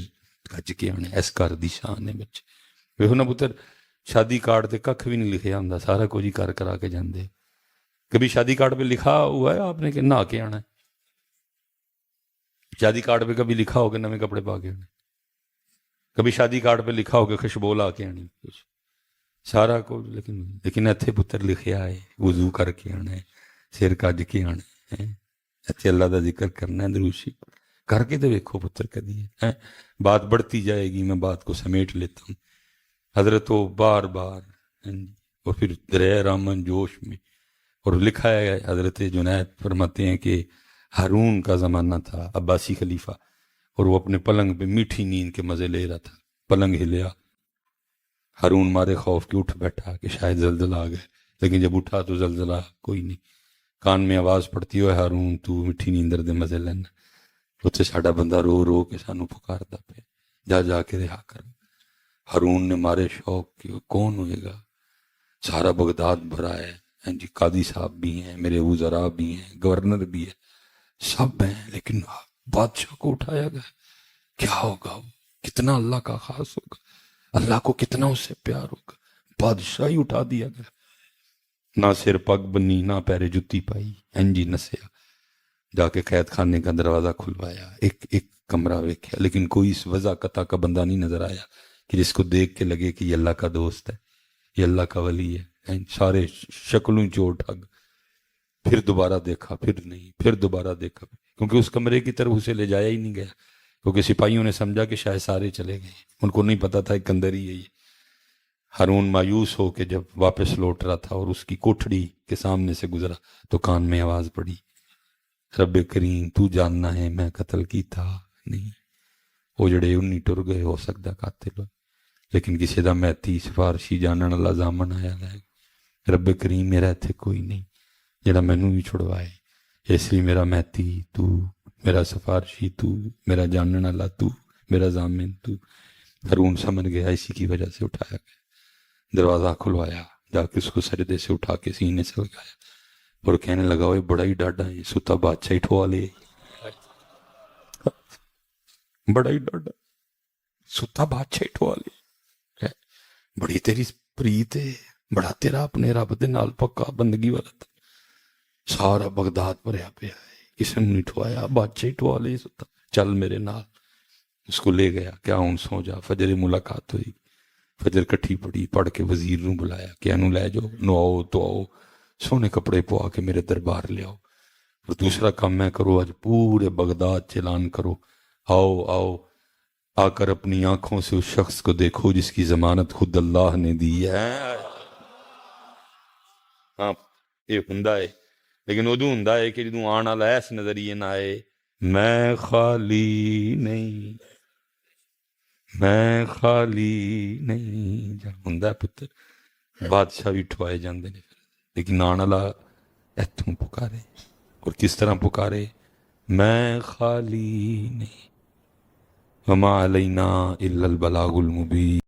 گج کے آنے اس کر دی شان ہے بچے۔ ویکھو نا پتر شادی کارڈ تے ککھ بھی نہیں لکھے آندا، سارا کچھ ہی کر کرا کے جاندے۔ کبھی شادی کارڈ پہ لکھا ہوا ہے آپ نے کہ نہا کے آنا ہے؟ شادی کارڈ پہ کبھی لکھا ہو کہ نویں کپڑے پا کے آنے؟ کبھی شادی کارڈ پہ لکھا ہو کہ خوشبو لا کے آنی؟ کچھ سارا کچھ، لیکن ایتھے پتر لکھیا ہے وضو کر کے آنا ہے، سر کج کے آنا ہے، ایتھے اللہ دا ذکر کرنا ہے، دروشی کر کے تو ویکھو پتر کدی ہے۔ بات بڑھتی جائے گی، میں بات کو سمیٹ لیتا ہوں۔ حضرت وہ بار بار اور پھر دریا رامن جوش میں، اور لکھا ہے حضرت جنید فرماتے ہیں کہ ہارون کا زمانہ تھا، عباسی خلیفہ، اور وہ اپنے پلنگ پہ میٹھی نیند کے مزے لے رہا تھا، پلنگ ہلیا، ہارون مارے خوف کے اٹھ بیٹھا کہ شاید زلزلہ آ گئے، لیکن جب اٹھا تو زلزلہ کوئی نہیں، کان میں آواز پڑتی ہوئے ہارون تو میٹھی نیندر دے مزے لینا، اتھے ساڈا بندہ رو رو کے سانو پکاردا پہ، جا جا کے رہا کر۔ ہارون نے مارے شوق کہ کون ہوئے گا، سارا بغداد بھرا ہے، جی قاضی صاحب بھی ہیں، میرے وزراء بھی ہیں، گورنر بھی ہے، سب ہیں، لیکن بادشاہ کو اٹھایا گیا، کیا ہوگا وہ؟ کتنا اللہ کا خاص ہوگا، اللہ کو کتنا اس سے پیار ہوگا، بادشاہ ہی اٹھا دیا گیا، نہ سر پگ بنی، نہ پیرے جتی پائی، جی نسیا، جا کے قید خانے کا دروازہ کھلوایا، ایک کمرہ ویکھیا، لیکن کوئی اس وضع قطع کا بندہ نہیں نظر آیا کہ جس کو دیکھ کے لگے کہ یہ اللہ کا دوست ہے، یہ اللہ کا ولی ہے۔ سارے شکلوں چور ٹھگ، پھر دوبارہ دیکھا، پھر نہیں، پھر دوبارہ دیکھا، کیونکہ اس کمرے کی طرف اسے لے جایا ہی نہیں گیا، کیونکہ سپاہیوں نے سمجھا کہ شاید سارے چلے گئے، ان کو نہیں پتا تھا ایک اندر ہی ہے یہ۔ ہارون مایوس ہو کے جب واپس لوٹ رہا تھا اور اس کی کوٹھڑی کے سامنے سے گزرا تو کان میں آواز پڑی، رب کریم تو جاننا ہے میں قتل کی تھا نہیں، وہ جڑے انہی ٹر گئے، ہو سکتا قاتل ہو، لیکن کسی دا میتی سفارشی جانن اللہ زامن آیا ہے، رب کریم میرا اتھے کوئی نہیں جڑا مینوں بھی چھڑوائے، اس لیے میرا میتی تو، میرا سفارشی تو، میرا جانن اللہ تو، میرا ضامن تو۔ ہارون سمجھ گیا اسی کی وجہ سے اٹھایا گیا، دروازہ کھلوایا، جا کے اس کو سجدے سے اٹھا کے سینے سے لگایا اور کہنے لگا وہ بڑا ہی ڈاڈا ہے، ستا بادشاہ ہی ٹھوا لے، بڑا ہی ڈاڈا، ستا بادشاہ ہی ٹھوا لے، بڑی تیری پریت ہے، بڑا تیرا اپنے رب دے نال پکا بندگی والا تھا، سارا بغداد بھریا پیا ہے، کسی نے نہیں ٹھوایا، بادشاہ ہی ٹھوا لے، ستا چل میرے نال۔ اس کو لے گیا، کیا ہوں سو جا، فجر ملاقات ہوئی، فجر کٹھی پڑی، پڑھ کے وزیر نو بلایا کہ انو لے جاؤ، نو آؤ تو آؤ، سونے کپڑے پوا کے میرے دربار لے آؤ، اور دوسرا کام میں کرو، آج پورے بغداد چلان کرو، آؤ آؤ، آ کر اپنی آنکھوں سے اس شخص کو دیکھو جس کی ضمانت خود اللہ نے دی ہے۔ ہاں یہ ہندہ ہے، لیکن ادو ہندہ ہے کہ جدوں آن والا ایس نظریے نہ آئے میں خالی نہیں، میں خالی نہیں، ہندہ پتر بادشاہ بھی ٹھوائے جاندے نے، لیکن آن والا ایتھوں پکارے، اور کس طرح پکارے، میں خالی نہیں، وما علینا الا البلاغ المبین۔